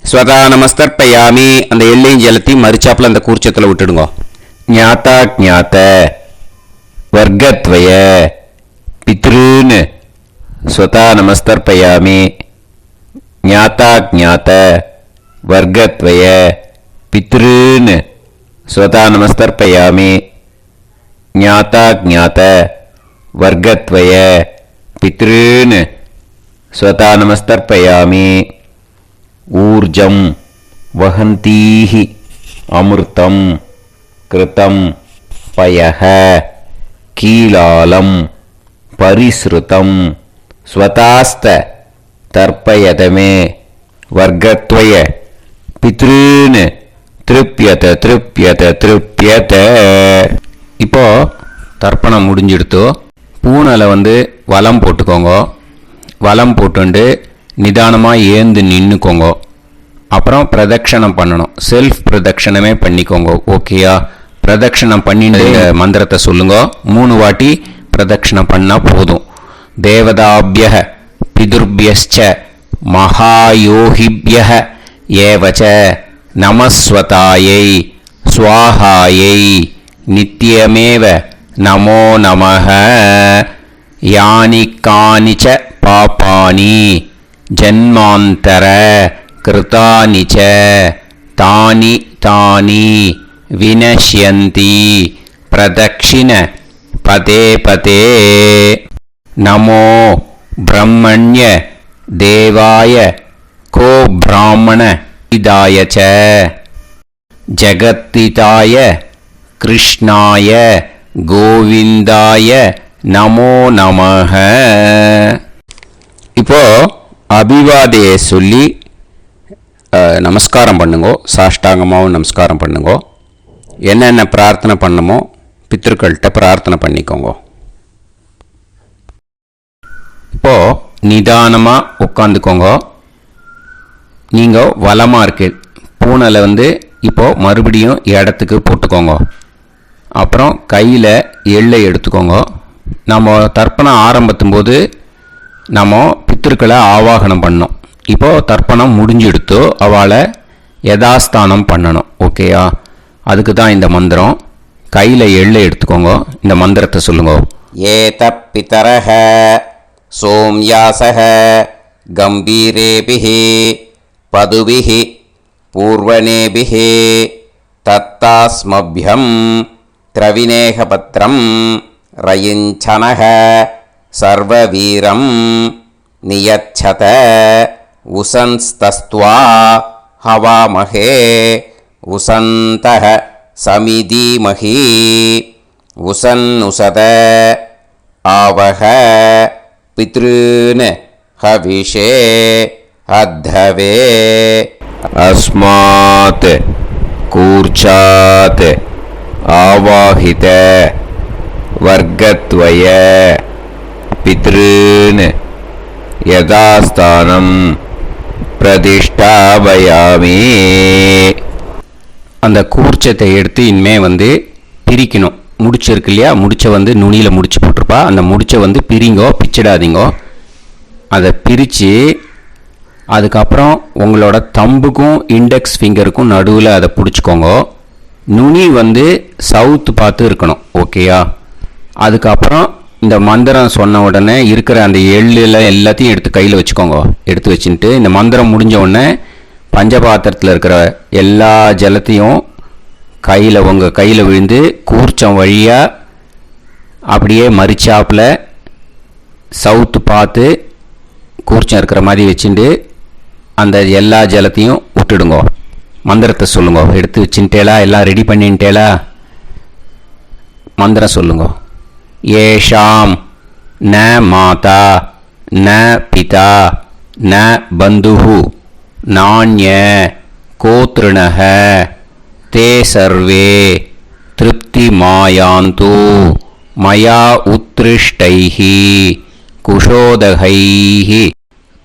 ஸ்வதா நமஸ்தர்ப்பயாமி. அந்த எள்ளையும் ஜலத்தையும் மறிச்சாப்புல அந்த கூர்ச்சத்தில் விட்டுடுங்க. ஞாத்தா ஜாத்த வர்க்கத்வய பித்ருன்னு ஸ்வதா நமஸ்தர்ப்பயாமி. ஞாத்தா ஜாத்த வர்க்கத்வய பித்ருன்னு ஸ்வதா நமஸ்தர்ப்பயாமி. ஞாத்தா ஜாத்த வர்க்கத்வய பித்ருன்னு ஸ்வதா நமஸ்தர்ப்பயாமி. ஊர்ஜம் வஹந்தீஹி அமிர்தம் கிருதம் பயஹ கீலாலம் பரிஸ்ருதம் ஸ்வதாஸ்த தர்ப்பயதமே வர்க்கத்வய பித்ருன்னு திருப்யத திருப்யத திருப்யத. இப்போ தர்ப்பணம் முடிஞ்சிடுத்தோ. பூனலை வலம் போட்டுக்கோங்க. வலம் போட்டுண்டு நிதானமாக ஏந்து நின்றுக்கோங்க. அப்புறம் பிரதட்சணம் பண்ணணும். செல்ஃப் பிரதட்சணமே பண்ணிக்கோங்க. ஓகேயா? பிரதட்சணம் பண்ணிட்டு மந்திரத்தை சொல்லுங்க. 3 வாட்டி பிரதட்சணம் பண்ணால் போதும். தேவதாபிய பிதுர்பியச்ச மகாயோகிபிய ஏவச்ச நமஸ்வதாயை ஸ்வாஹாயை நித்யமேவ நமோ நமஹ. யானி கானிச்ச பாபானி ஜன்மாந்தர கிருதானி ச தானி தானி வினஷ்யந்தி பிரதக்ஷிண பதே பதே. நமோ பிரம்மண்ய தேவாய கோ பிராமண இதாய ச ஜகத்திதாய கிருஷ்ணாய கோவிந்தாய நமோ நமஹ. இப்போ அபிவாதையை சொல்லி நமஸ்காரம் பண்ணுங்கோ. சாஷ்டாங்கமாகவும் நமஸ்காரம் பண்ணுங்கோ. என்னென்ன பிரார்த்தனை பண்ணமோ பித்ருக்கள்கிட்ட பிரார்த்தனை பண்ணிக்கோங்க. இப்போ நிதானமாக உட்காந்துக்கோங்க. நீங்கள் வலமாக இருக்கு பூனலை இப்போது மறுபடியும் இடத்துக்கு போட்டுக்கோங்க. அப்புறம் கையில் எள்ளை எடுத்துக்கோங்க. நம்ம தர்ப்பணம் ஆரம்பித்தும் போது நம்ம பித்திருக்களை ஆவாகனம் பண்ணோம். இப்போது தர்ப்பணம் முடிஞ்செடுத்து அவளை யதாஸ்தானம் பண்ணணும். ஓகேயா? அதுக்கு தான் இந்த மந்திரம். கையில் எள்ளை எடுத்துக்கோங்க. இந்த மந்திரத்தை சொல்லுங்க. ஏத பிதரஹ சோம்யாசஹ கம்பீரேபிஹி பதுபிஹி பூர்வனேபிஹி தத்தாஸ்மப்யம் திரவிநேகபத்ரம் ரயிஞ்சனஹ சர்வவீரம் நியச்சத உசன்ஸ்தஸ்த்வா ஹவாமஹே உசந்தஹ சமிதீமஹி உசன்னுசத ஆவஹ பித்ருன் ஹவிஷே அத்தவே. அஸ்மாத் கூர்ச்சாத் ஆவாஹித வர்க்கத்வய பித்ருன் யதாஸ்தானம் பிரதிஷ்டாபயாமி. அந்த கூர்ச்சத்தை எடுத்து இனிமே பிரிக்கணும். முடிச்சிருக்கு இல்லையா? முடிச்சை நுனியில் முடிச்சு போட்டிருப்பா. அந்த முடிச்சை பிரிங்கோ, பிச்சிடாதீங்கோ. அதை பிரித்து அதுக்கப்புறம் உங்களோட தம்புக்கும் இண்டெக்ஸ் ஃபிங்கருக்கும் நடுவில் அதை பிடிச்சிக்கோங்க. நுனி சவுத்து பார்த்து இருக்கணும். ஓகேயா? அதுக்கப்புறம் இந்த மந்திரம் சொன்ன உடனே இருக்கிற அந்த எள்ளில் எல்லாத்தையும் எடுத்து கையில் வச்சுக்கோங்க. எடுத்து வச்சுட்டு இந்த மந்திரம் முடிஞ்ச உடனே பஞ்சபாத்திரத்தில் இருக்கிற எல்லா ஜலத்தையும் உங்கள் கையில் விழுந்து கூர்ச்சம் வழியாக அப்படியே மறிச்சாப்பில் சவுத்து பார்த்து கூர்ச்சம் இருக்கிற மாதிரி வச்சுட்டு அந்த எல்லா ஜலத்தையும் விட்டுடுங்க. மந்திரத்தை சொல்லுங்க. எடுத்து வச்சுட்டேலா? எல்லாம் ரெடி பண்ணிட்டேலா? மந்திரம் சொல்லுங்க. ஏஷாம் ந மாதா ந பிதா ந பந்துஹு நாண்ய கோத்ருணஹ தே சர்வே திருப்தி மாயாந்து மயா உத்ருஷ்டைஹி குஷோதகைஹி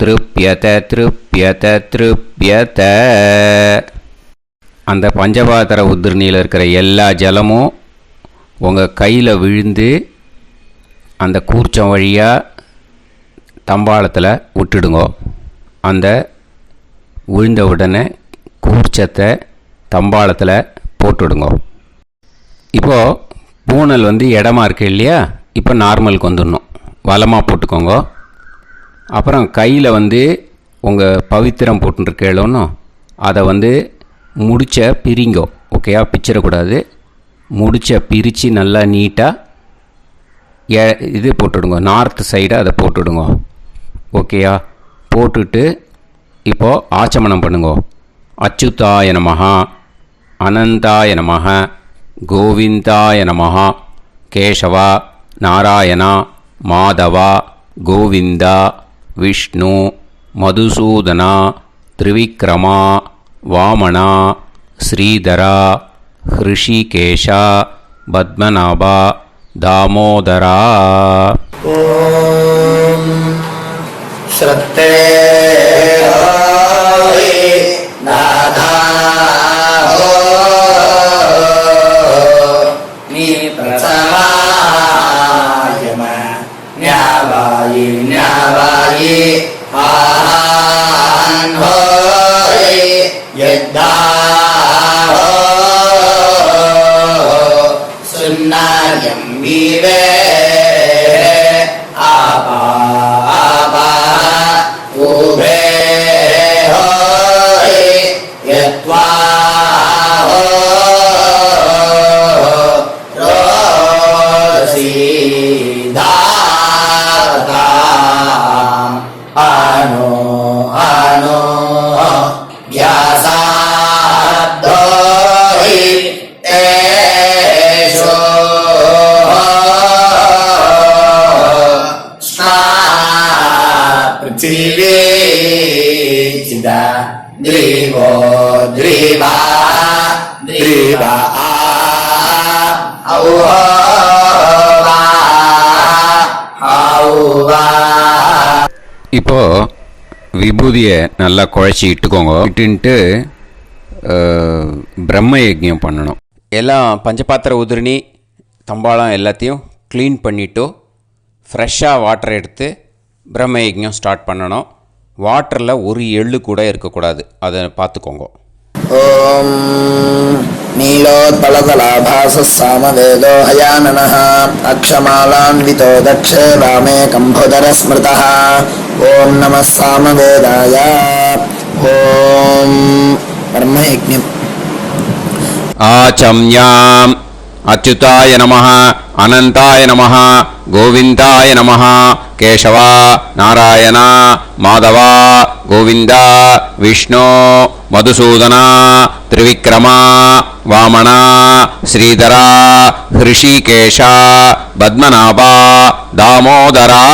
திருப்யத திருப்யத திருப்யத. அந்த பஞ்சபாத்திர உதிர்ணியில் இருக்கிற எல்லா ஜலமும் உங்கள் கையில் விழுந்து அந்த கூர்ச்சம் வழியாக தம்பாளத்தில் விட்டுடுங்கோ. அந்த விழுந்த உடனே கூர்ச்சத்தை தம்பாளத்தில் போட்டுவிடுங்க. இப்போது பூனல் இடமா இருக்கு இல்லையா, இப்போ நார்மலுக்கு வந்துடணும். வலமாக போட்டுக்கோங்க. அப்புறம் கையில் உங்கள் பவித்திரம் போட்டுருக்கேளோன்னு அதை முடிச்ச பிரிங்கோ. ஓகேயா, பிச்சிடக்கூடாது. முடிச்ச பிரித்து நல்லா நீட்டாக இது போட்டுவிடுங்க. நார்த் சைடை அதை போட்டுவிடுங்க. ஓகேயா, போட்டுட்டு இப்போது ஆச்சமனம் பண்ணுங்க. அச்சுதாய நமஹ, அனந்தாய நமஹ, கோவிந்தாய நமஹ, கேசவா, நாராயணா, மாதவா, கோவிந்தா, விஷ்ணு, மதுசூதனா, திரிவிக்ரமா, வாமனா, ஸ்ரீதரா, ஹிருஷிகேஷா, பத்மநாபா, தாமோதரா. ஓம் ஸ்ரத்தே நாதா நீ பிரசமாயம ஞாவாயி ஞாவாயி ஆஹான் ஹோய் யத்தா சுன்னாயம் வீவே ஆபா ஆபா உபே ஹோய் யத்வா ரோசி தாதா ஆனோ ஆனோ வ்யாசாதோஹி தேஷோ पृथिवी चिदा द्रिवो द्रिवा द्रिवा औवा औवा. இப்போது விபூதியை நல்லா குழச்சி இட்டுக்கோங்க. இட்டுன்ட்டு பிரம்ம யஜ்ஞம் பண்ணணும். எல்லாம் பஞ்சபாத்திர உதிரணி தம்பாளம் எல்லாத்தையும் க்ளீன் பண்ணிவிட்டு ஃப்ரெஷ்ஷாக வாட்டர் எடுத்து பிரம்ம யஜ்ஞம் ஸ்டார்ட் பண்ணணும். வாட்டரில் ஒரு எள்ளு கூட இருக்கக்கூடாது, அதை பார்த்துக்கோங்க. ஓம் நீலோத்பலதலாபாசः சாமவேதோ ஹயானனः அக்ஷமாலான்விதோ தக்ஷே வாமே கம்போதர ஸ்மிருதः. ஓம் நமः சாமவேதாய. ஓம் பிரம்மயஜ்ஞம். ஆச்சம்யாம் அச்சுதாய நமஹ, அனந்தாய நமஹ, கோவிந்தாய நமஹ, கேசவா, நாராயணா, மாதவா, கோவிந்தா, விஷ்ணு, மதுசூதனா, திரிவிக்ரமா, வாமனா, ஸ்ரீதரா, ஹிருஷிகேஷா, பத்மநாபா, தாமோதரா.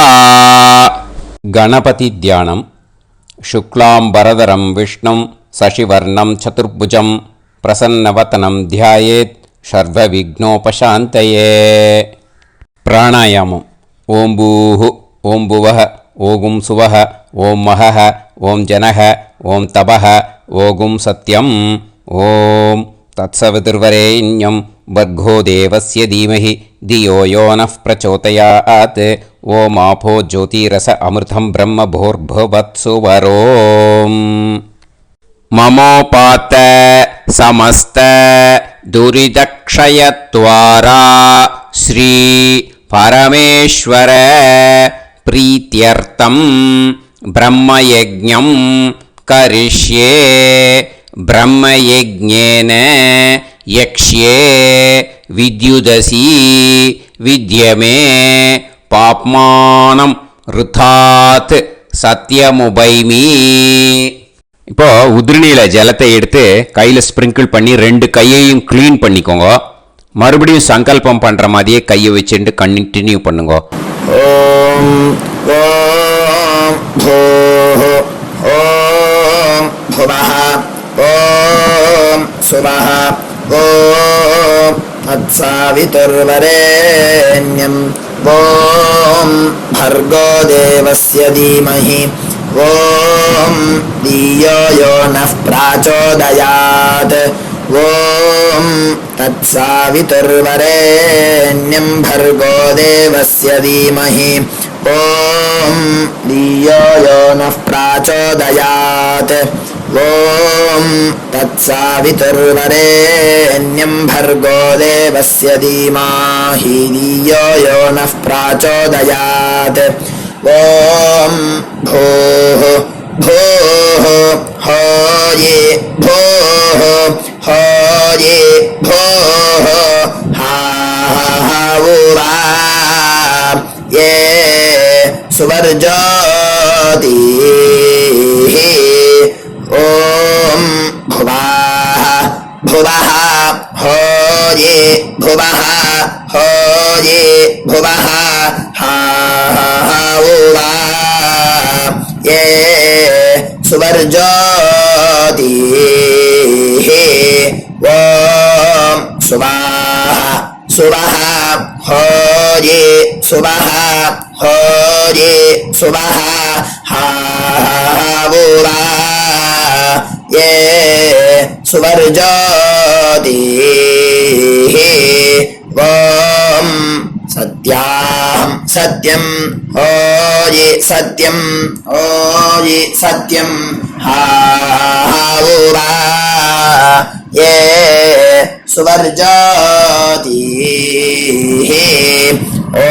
கணபதி தியானம். சுக்லாம்பரதரம் விஷ்ணும் சசிவர்ணம் சதுர்புஜம் பிரசன்னவதனம் தியாயேத் சர்வவிக்னோபசாந்தயே. பிராணாயாமம். ஓம் பூஹு, ஓம் புவஹ, ஓகும் சுவஹ, ஓம் மஹஹ, ஓம் ஜனஹ, ஓம் தபஹ, ஓகும் சத்யம். ஓம் தத்சவிதுர்வரேண்யம் பர்கோ தேவஸ்ய தீமஹி தியோ யோ நः பிரச்சோதயாத். ஓம் ஆபோ ஜோதிரஸ அமிர்தம் பிரம்ம பூர்புவத்சு வரோம். மமோபாத்த சமஸ்த துரிதக்ஷயத்வாரா ஸ்ரீ பரமேஸ்வர பிரீத்யர்த்தம் பிரம்மயஜ்ஞம் கரிஷ்யே. பிரம்மயஜ்ஞேன யக்ஷ்யே வித்யுதசி வித்யமே பாப்மானம் ருதாத் சத்யமுபைமி. இப்போது உதிரணியில் ஜலத்தை எடுத்து கையில் ஸ்ப்ரிங்கிள் பண்ணி 2 கையையும் க்ளீன் பண்ணிக்கோங்க. மறுபடியும் சங்கல்பம் பண்ணுற மாதிரியே கையை வச்சுட்டு கண்டினியூ பண்ணுங்க. ஓம் ஓம் பூஹு ஓம் புவஹ ஓம் சுவஹ ஓம் தத்சாவிதுர்வரேண்யம் ஓம் भर्गो देवस्य धीमहि ॐ धियो यो नः प्राचोदयात् ॐ तत्सावितुर्वरेण्यं भर्गो देवस्य धीमहि ॐ धियो यो नः प्राचोदयात् ॐ तत्सवितुर्वरेण्यं भर्गो देवस्य धीमहि धियो यो नः प्राचोदयात् ॐ भूः भूः हरि भूः हरि भूः हा उवा ये सुवर्जोति ॐ भुवः भुवः हरि भुवः हरि भुवः हा उवा ये सुवर्जोति ॐ सुवाः सुवः हरि सुवः हरि सुवः हा उवा ये सुवर्जोति ॐ सत्यां सत्यं हरि सत्यं हरि सत्यं हा उवा ये सुवर्जोति ॐ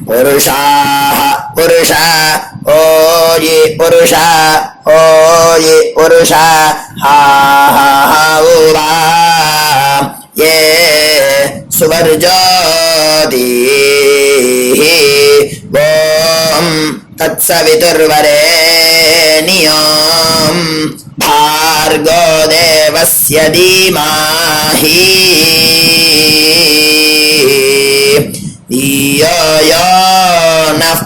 पुरुषाः पुरुषा हरि पुरुषा हरि पुरुषा हा उवा ये सुवर्जोति ॐ तत्सवितुर्वरेण्यं भार्गो देवस्य धीमहि धियो यो नः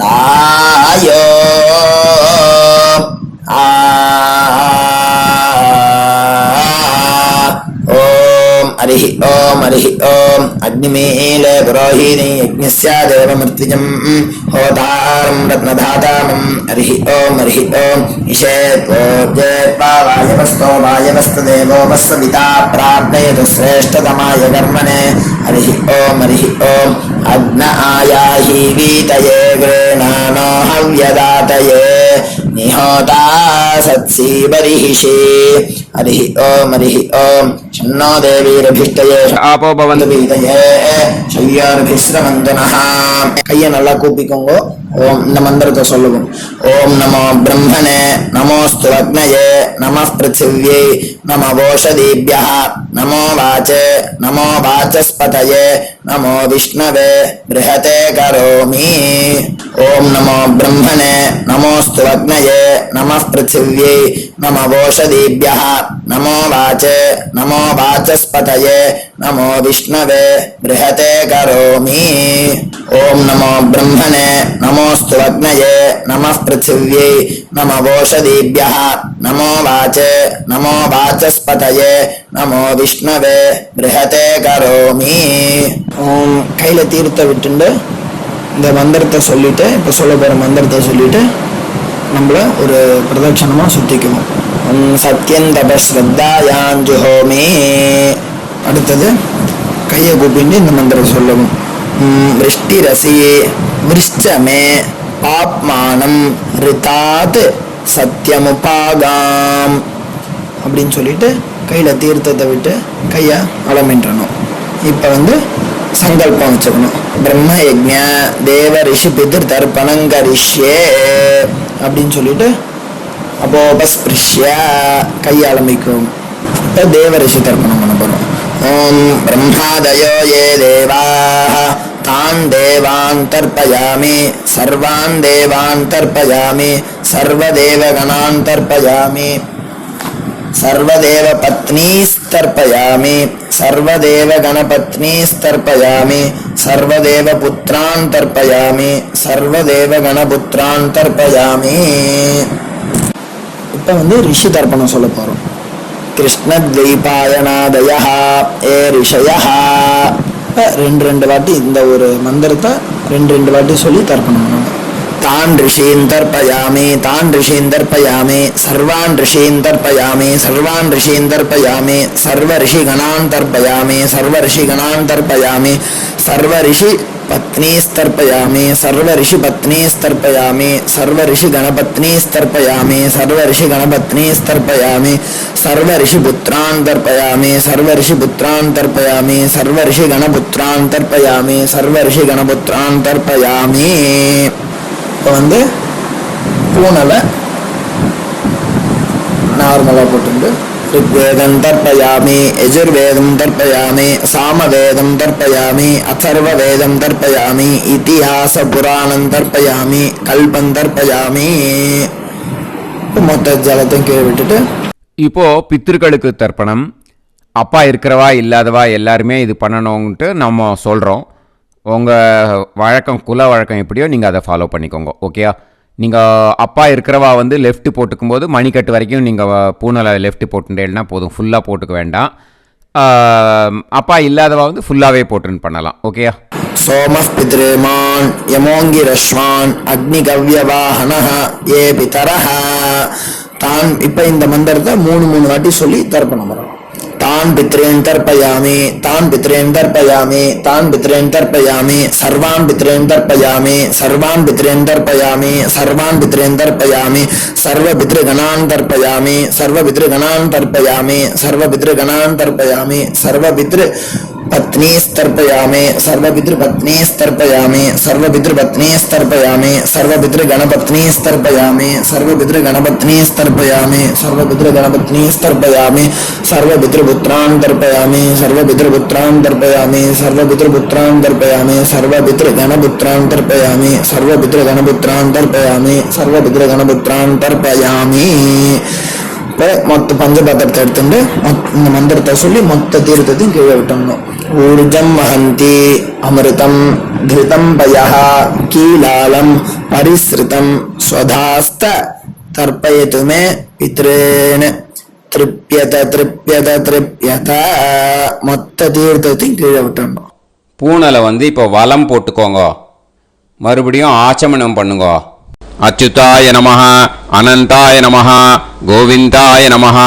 दायो हरिः ओम अग्निमीले पुरोहिणी यज्ञस्य देवमृत्युजं होतारं रत्नधातामं हरिः ओम ईशेत्वोज्जेत्वावायवस्तो वायवस्तदेवो वस्सविता प्राप्नयतु श्रेष्ठतमाय कर्मणे हरिः ओम अग्न आयाहि वीतये गृह्णानो हव्यदातये निहोता सत्सी बर्हिषि हरिः ओम शन्नो देवीरभिष्टये आपो भवन्तु வீதையே ஷய்யார்பிஸ்ரவந்து நஹ. கையை நல்லா கூப்பிக்கோங்க. ஓம் இந்த மந்திரத்தை சொல்லுவோம். ஓம் நமோ பிரம்மணே நமோஸ்து அக்னயே நமः பிருத்திவ்யை நமோ ஓஷதீப்யः நமோ வாச்சே நமோ வாசஸ்பதயே நமோ விஷ்ணவே ப்ருஹதே கரோமி. ஓம் நமோ பிரம்மணே நமோஸ்து அக்னயே நமः பிருத்திவ்யை நமோ ஓஷதீப்யः நமோ வாச்சே நமோ வாசஸ்பதயே நமோ விஷ்ணவே ப்ருஹதே கரோமி. ஓம் நமோ பிரம்மணே நமோஸ்து அக்னயே நமः பிருத்திவ்யை நமோ ஓஷதீப்யः நமோ வாச்சே நமோ வாசஸ்பதயே நமோ விஷ்ணவே ப்ருஹதே கரோமி. ஓம் கையில தீர்த்த விட்டுண்டு இந்த மந்திரத்தை சொல்லிட்டு இப்போ சொல்ல போகிற மந்திரத்தை சொல்லிட்டு நம்மள ஒரு பிரதட்சணமாக சுற்றிக்குவோம். சத்யந்தபஸ்ரத்தாயாஞ்சுஹோமி. அடுத்தது கையை கூப்பிட்டு இந்த மந்திரம் சொல்லவும். விருஷ்டிரசி விருஷ்டமே பாப்மானம் ரிதாத் சத்யமுபாகாம் அப்படின்னு சொல்லிட்டு கையில் தீர்த்தத்தை விட்டு கையை அலமின்றணும். இப்போ சங்கல்பம் வச்சுக்கணும். பிரம்ம யஜ்ஞ தேவ ரிஷி பிதிர் தர்ப்பணங்கரிஷ்யே அப்படின்னு சொல்லிட்டு அப்போபஸ்பிருஷ்ய கையை அலம்பிக்கும். இப்போ தேவ ரிஷி தர்ப்பணம் பண்ண போகிறோம். ஓம் பிரம்மாதயோ யே தேவாः तान् देवान् तर्पयामि सर्वान् देवान् तर्पयामि सर्वदेवगणान् तर्पयामि सर्वदेवपत्नीस्तर्पयामि सर्वदेवगणपत्नीस्तर्पयामि सर्वदेवपुत्रान् तर्पयामि सर्वदेवगणपुत्रान् तर्पयामि. இப்போ ரிஷி தர்ப்பணம் சொல்ல போகிறோம். கிருஷ்ணத்வைபாயனாதயः ஏ ரிஷயः. ரெண்டு வாட்டி இந்த ஒரு மந்திரத்தை ரெண்டு வாட்டி சொல்லி தர்ப்பணம் பண்ணணும். तान् ऋषीन् तर्पयामि तान् ऋषीन् तर्पयामि सर्वान् ऋषीन् तर्पयामि सर्वान् ऋषीन् तर्पयामि सर्वऋषिगणान् तर्पयामि सर्वऋषिगणान् तर्पयामि सर्वऋषिपत्नीस्तर्पयामि सर्वऋषिपत्नीस्तर्पयामि सर्वऋषिगणपत्नीस्तर्पयामि सर्वऋषिगणपत्नीस्तर्पयामि सर्वऋषिपुत्रान् तर्पयामि सर्वऋषिपुत्रान् तर्पयामि सर्वऋषिगणपुत्रान् तर्पयामि सर्वऋषिगणपुत्रान् तर्पयामि. இப்போ வந்து பூனலை நார்மலாக போட்டு ऋग्वेदं तर्पयामि यजुर्वेदं तर्पयामि सामवेदं तर्पयामि अथर्ववेदं तर्पयामि इतिहासपुराणं तर्पयामि कल्पं तर्पयामि. மொத்த ஜலத்தையும் கீழே விட்டுட்டு இப்போ பித்திருக்களுக்கு தர்ப்பணம். அப்பா இருக்கிறவா இல்லாதவா எல்லாருமே இது பண்ணணும்ன்ட்டு நம்ம சொல்கிறோம். உங்கள் வழக்கம் குல வழக்கம் எப்படியோ நீங்கள் அதை ஃபாலோ பண்ணிக்கோங்க. ஓகேயா? நீங்கள் அப்பா இருக்கிறவா வந்து லெஃப்ட் போட்டுக்கும் போது மணிக்கட்டு வரைக்கும் நீங்கள் பூனலை லெஃப்ட் போட்டுட்டேன்னா போதும், ஃபுல்லாக போட்டுக்க வேண்டாம். அப்பா இல்லாதவா வந்து ஃபுல்லாகவே போட்டுன்னு பண்ணலாம். ஓகேயா? சோமः பித்ருமான் யமோங்கிரஸ்வான் அக்னிகவ்யவாஹனः ஏ பிதரஹ தான். இப்போ இந்த மந்திரத்தை 3 வாட்டி சொல்லி தர்ப்பணம் பண்ணலாம். तान् पितॄन् तर्पयामि तान् पितॄन् तर्पयामि तान् पितॄन् तर्पयामि सर्वान् पितॄन् तर्पयामि सर्वान् पितॄन् तर्पयामि सर्वान् पितॄन् तर्पयामि सर्वपितृगणान् तर्पयामि सर्वपितृगणान् तर्पयामि सर्वपितृगणान् तर्पयामि सर्वपितृपत्नीस्तर्पयामि सर्वपितृपत्नीस्तर्पयामि सर्वपितृपत्नीस्तर्पयामि सर्वपितृगणपत्नीस्तर्पयामि सर्वपितृगणपत्नीस्तर्पयामि सर्वपितृगणपत्नीस्तर्पयामि सर्वपितृपुत्रान् तर्पयामि सर्वपितृपुत्रान् तर्पयामि सर्वपितृपुत्रान् तर्पयामि सर्वपितृगणपुत्रान् तर्पयामि सर्वपितृगणपुत्रान् तर्पयामि सर्वपितृगणपुत्रान् तर्पयामि. இப்போ மொத்த பஞ்சபாத்திரத்தை எடுத்துட்டு இந்த மந்திரத்தை சொல்லி மொத்த தீர்த்தத்தையும் கீழே விட்டணும். ஊர்ஜம் வஹந்தி அமிர்தம் கிருதம் பயஹ கீலாலம் பரிஸ்ருதம் ஸ்வதாஸ்த தர்ப்பயதுமே பித்ரேன் திருப்யத திருப்யத திருப்யத. மொத்த தீர்த்தத்தையும் கீழே விட்டணும். பூனலை வந்து இப்போ வலம் போட்டுக்கோங்க. மறுபடியும் ஆச்சமனம் பண்ணுங்க. அச்சுதாய நமஹ அனந்தாய நமஹ கோவிந்தாய நமஹ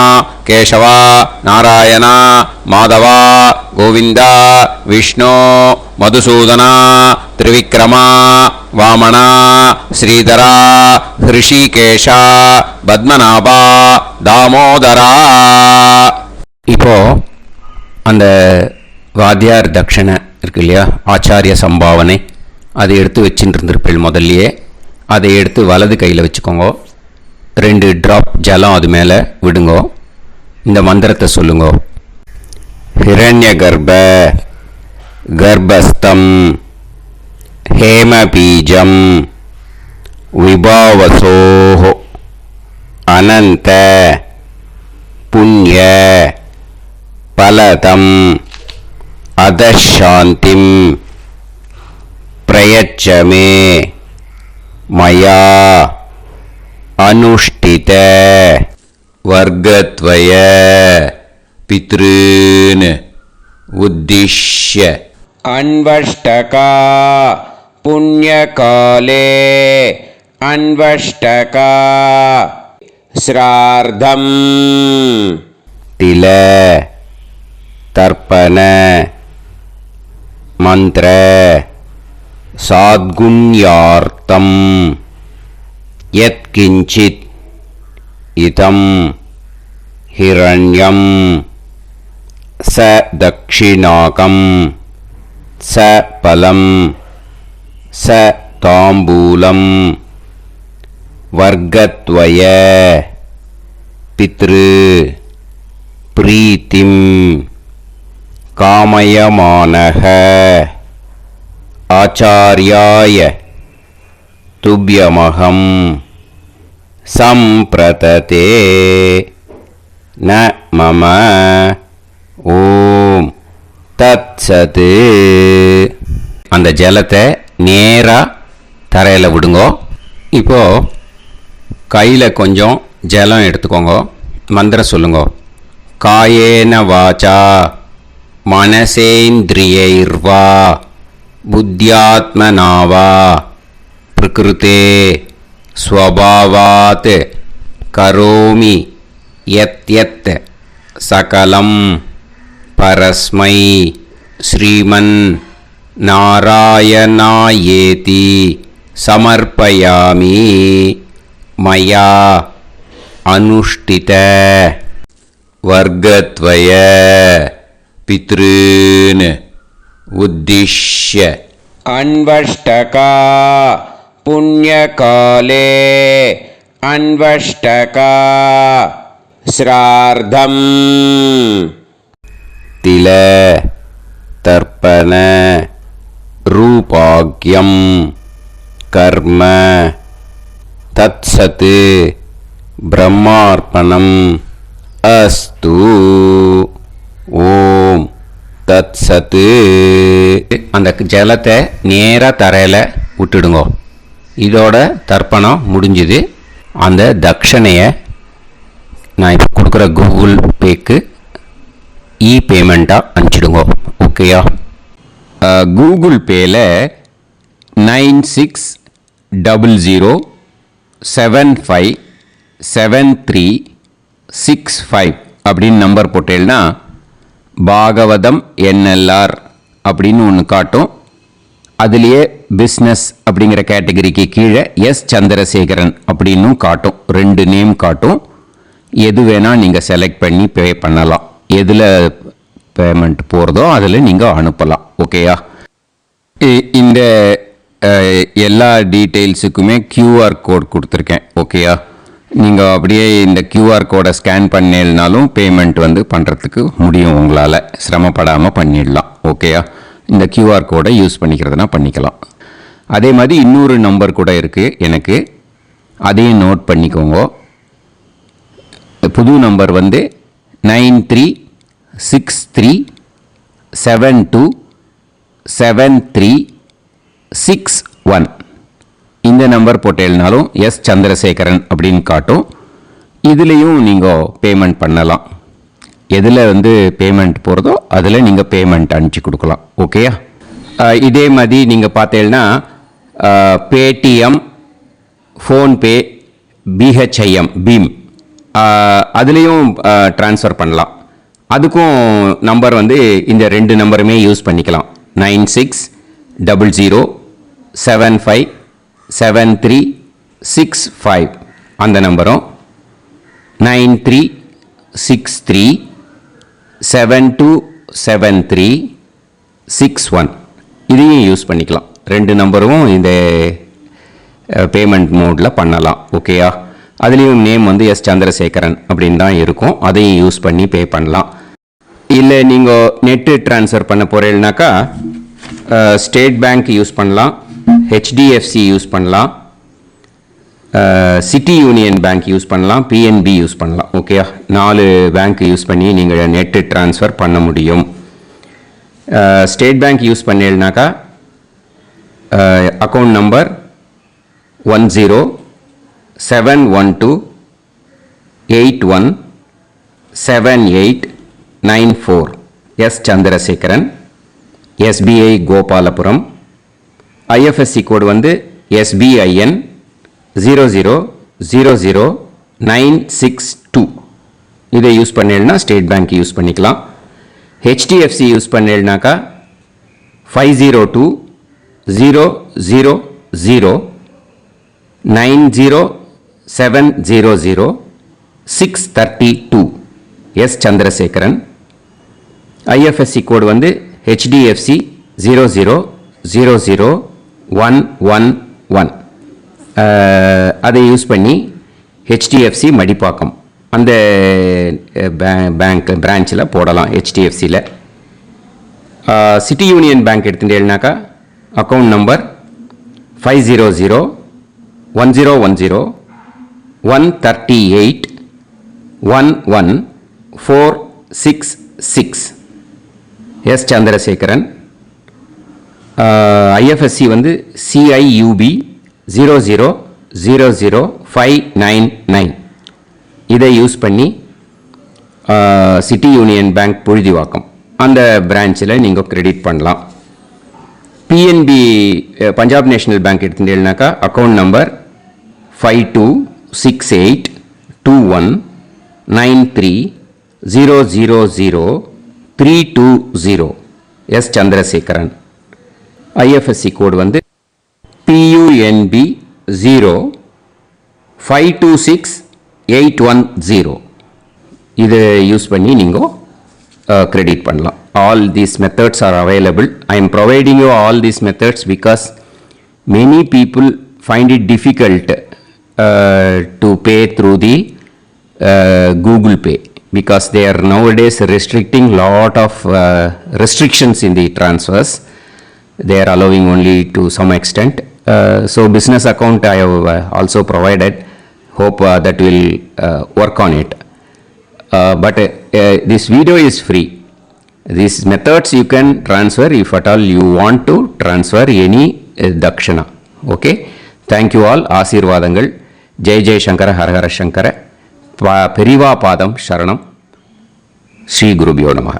கேசவா நாராயணா மாதவா கோவிந்தா விஷ்ணு மதுசூதனா திரிவிக்ரமா வாமனா ஸ்ரீதரா ஹிருஷிகேஷா பத்மநாபா தாமோதரா. இப்போ அந்த வாத்தியார் தட்சணை இருக்கு இல்லையா, ஆச்சாரிய சம்பாவனை, அதை எடுத்து வச்சுட்டு இருந்திருப்பேன் முதல்லையே. அதை எடுத்து வலது கையில் வச்சுக்கோங்க. 2 ட்ராப் ஜலம் அது மேலே விடுங்கோ. இந்த மந்திரத்தை சொல்லுங்க. ஹிரண்ய கர்ப்ப கர்ப்பஸ்தம் ஹேமபீஜம் விபாவசோஹோ அனந்த புண்ணிய பலதம் அதசாந்திம் பிரயச்சமே மயா அனுஷ்டித வர்க்கத்வய பித்ருன் உத்திஷ்ய அன்வஷ்டகா புண்ணியகாலே அன்வஷ்டகா ஸ்ரார்த்தம் தில தர்ப்பண மந்திர சாத்குண்யார்த்தம் யத்கிஞ்சித் இதம் ஹிரண்யம் ச தக்ஷிணாகம் ச பலம் ச தாம்பூலம் வர்க்கத்வய பித்ரு பிரீத்திம் காமயமானஹ ஆச்சார்யாய துப்யமகம் சம்பிரததே ந மம ஓம் தத்சத். அந்த ஜலத்தை நேராக தரையில் விடுங்கோ. இப்போது கையில் கொஞ்சம் ஜலம் எடுத்துக்கோங்க. மந்திரம் சொல்லுங்க. காயேன வாச்சா மனசேந்திரியைர்வா புத்தியாத்மனாவா प्रकृते स्वभावात् करोमि यत् सकलं परस्मै श्रीमन् नारायणायेति समर्पयामि मया अनुष्ठित वर्गत्वय पितॄन् उद्दिश्य अन्वष्टका पुण्यकाले अन्वष्टका श्रार्धम् तिल तर्पण रूपाग्यं कर्म तत्सत् ब्रह्मार्पणम् अस्तु ஓம் தத்சத்து. அந்த ஜலத்தை நேராக தரையில் விட்டுடுங்கோ. இதோட தர்ப்பணம் முடிஞ்சுது. அந்த தட்சணையை நான் இப்போ கொடுக்குற கூகுள் பேக்கு பேமெண்ட்டாக அனுப்பிச்சிடுங்கோ. ஓகேயா? கூகுள் பேயில் 9600757365 அப்படின்னு நம்பர் போட்டேன்னா பாகவதம் NLR அப்படின்னு ஒன்று காட்டும். அதுலேயே பிஸ்னஸ் அப்படிங்கிற கேட்டகரிக்கு கீழே எஸ் சந்திரசேகரன் அப்படின்னும் காட்டும். 2 நேம் காட்டும். எது வேணால் நீங்கள் செலக்ட் பண்ணி பே பண்ணலாம். எதில் பேமெண்ட் போகிறதோ அதில் நீங்கள் அனுப்பலாம். ஓகேயா? இந்த எல்லா டீட்டெயில்ஸுக்குமே QR கோட் கொடுத்துருக்கேன். ஓகேயா? நீங்கள் அப்படியே இந்த QR கோடை ஸ்கேன் பண்ணேன்னாலும் பேமெண்ட் பண்ணுறதுக்கு முடியும். உங்களால் சிரமப்படாமல் பண்ணிடலாம். ஓகேயா? இந்த QR கோடை யூஸ் பண்ணிக்கிறதுனா பண்ணிக்கலாம். அதே மாதிரி இன்னொரு நம்பர் கூட இருக்குது எனக்கு. அதையும் நோட் பண்ணிக்கோங்க. புது நம்பர் 9363727361. இந்த நம்பர் போட்டேல்னாலும் எஸ் சந்திரசேகரன் அப்படின்னு காட்டும். இதுலேயும் நீங்கள் பேமெண்ட் பண்ணலாம். எதில் பேமெண்ட் போகிறதோ அதில் நீங்கள் பேமெண்ட் அனுப்பிச்சி கொடுக்கலாம். ஓகேயா? இதே மாதிரி நீங்கள் பார்த்தேன்னா பேடிஎம், ஃபோன்பே, BHIM பீம் அதுலேயும் ட்ரான்ஸ்ஃபர் பண்ணலாம். அதுக்கும் நம்பர் இந்த 2 நம்பருமே யூஸ் பண்ணிக்கலாம். 9600757365 அந்த நம்பரும் 9363727361 இதையும் யூஸ் பண்ணிக்கலாம். 2 நம்பரும் இந்த பேமெண்ட் மோடில் பண்ணலாம். ஓகேயா? அதுலேயும் நேம் எஸ் சந்திரசேகரன் அப்படின்னு தான் இருக்கும். அதையும் யூஸ் பண்ணி பே பண்ணலாம். இல்லை நீங்கள் நெட்டு ட்ரான்ஸ்ஃபர் பண்ண போகிறீங்கனாக்கா ஸ்டேட் பேங்க் யூஸ் பண்ணலாம், HDFC யூஸ் பண்ணலாம், சிட்டி யூனியன் பேங்க் யூஸ் பண்ணலாம், PNB யூஸ் பண்ணலாம். ஓகேயா? 4 பேங்க் யூஸ் பண்ணி நீங்கள் நெட்டு ட்ரான்ஸ்ஃபர் பண்ண முடியும். ஸ்டேட் பேங்க் யூஸ் பண்ணீங்கனாக்கா account number 10712817894 S Chandrasekaran, SBI Gopalapuram. IFSC code SBIN 0000962. இதை யூஸ் பண்ணீங்கன்னா ஸ்டேட் பேங்க் யூஸ் பண்ணிக்கலாம். HDFC யூஸ் பண்ணீங்கனாக்கா 5020090700 S Chandrasekaran. IFSC code HDFC 0000111. அதை யூஸ் பண்ணி HDFC மடிப்பாக்கம் அந்த பேங்க் பிரான்ச்சில் போடலாம். HDFCயில் சிட்டி யூனியன் பேங்க் எடுத்துட்டேன்னாக்கா account number 5001011381146 S Chandrasekaran. IFSC CIUB 0000599. இதை யூஸ் பண்ணி சிட்டி யூனியன் பேங்க் புழுதிவாக்கம் அந்த பிரான்ச்சில் நீங்கள் கிரெடிட் பண்ணலாம். PNB பஞ்சாப் நேஷனல் பேங்க் எடுத்துட்டேன்னாக்கா account number 52682193000320 S Chandrasekaran. IFSC code வந்து PUNB 0526810. இதை யூஸ் பண்ணி நீங்கள் கிரெடிட் பண்ணலாம். All these methods are available. I am providing you all these methods because many people find it difficult to pay through the Google Pay because they are nowadays restricting lot of restrictions in the transfers. They are allowing only to some extent. So business account I have also provided. Hope that will work on it. But this video is free. These methods you can transfer if at all you want to transfer any dakshana. Okay. Thank you all. ஆசீர்வாதங்கள். ஜெய் ஜெய் சங்கர ஹர ஹர சங்கர. பெரிவா பாதம் சரணம். ஸ்ரீ குருபியோ நமஹ.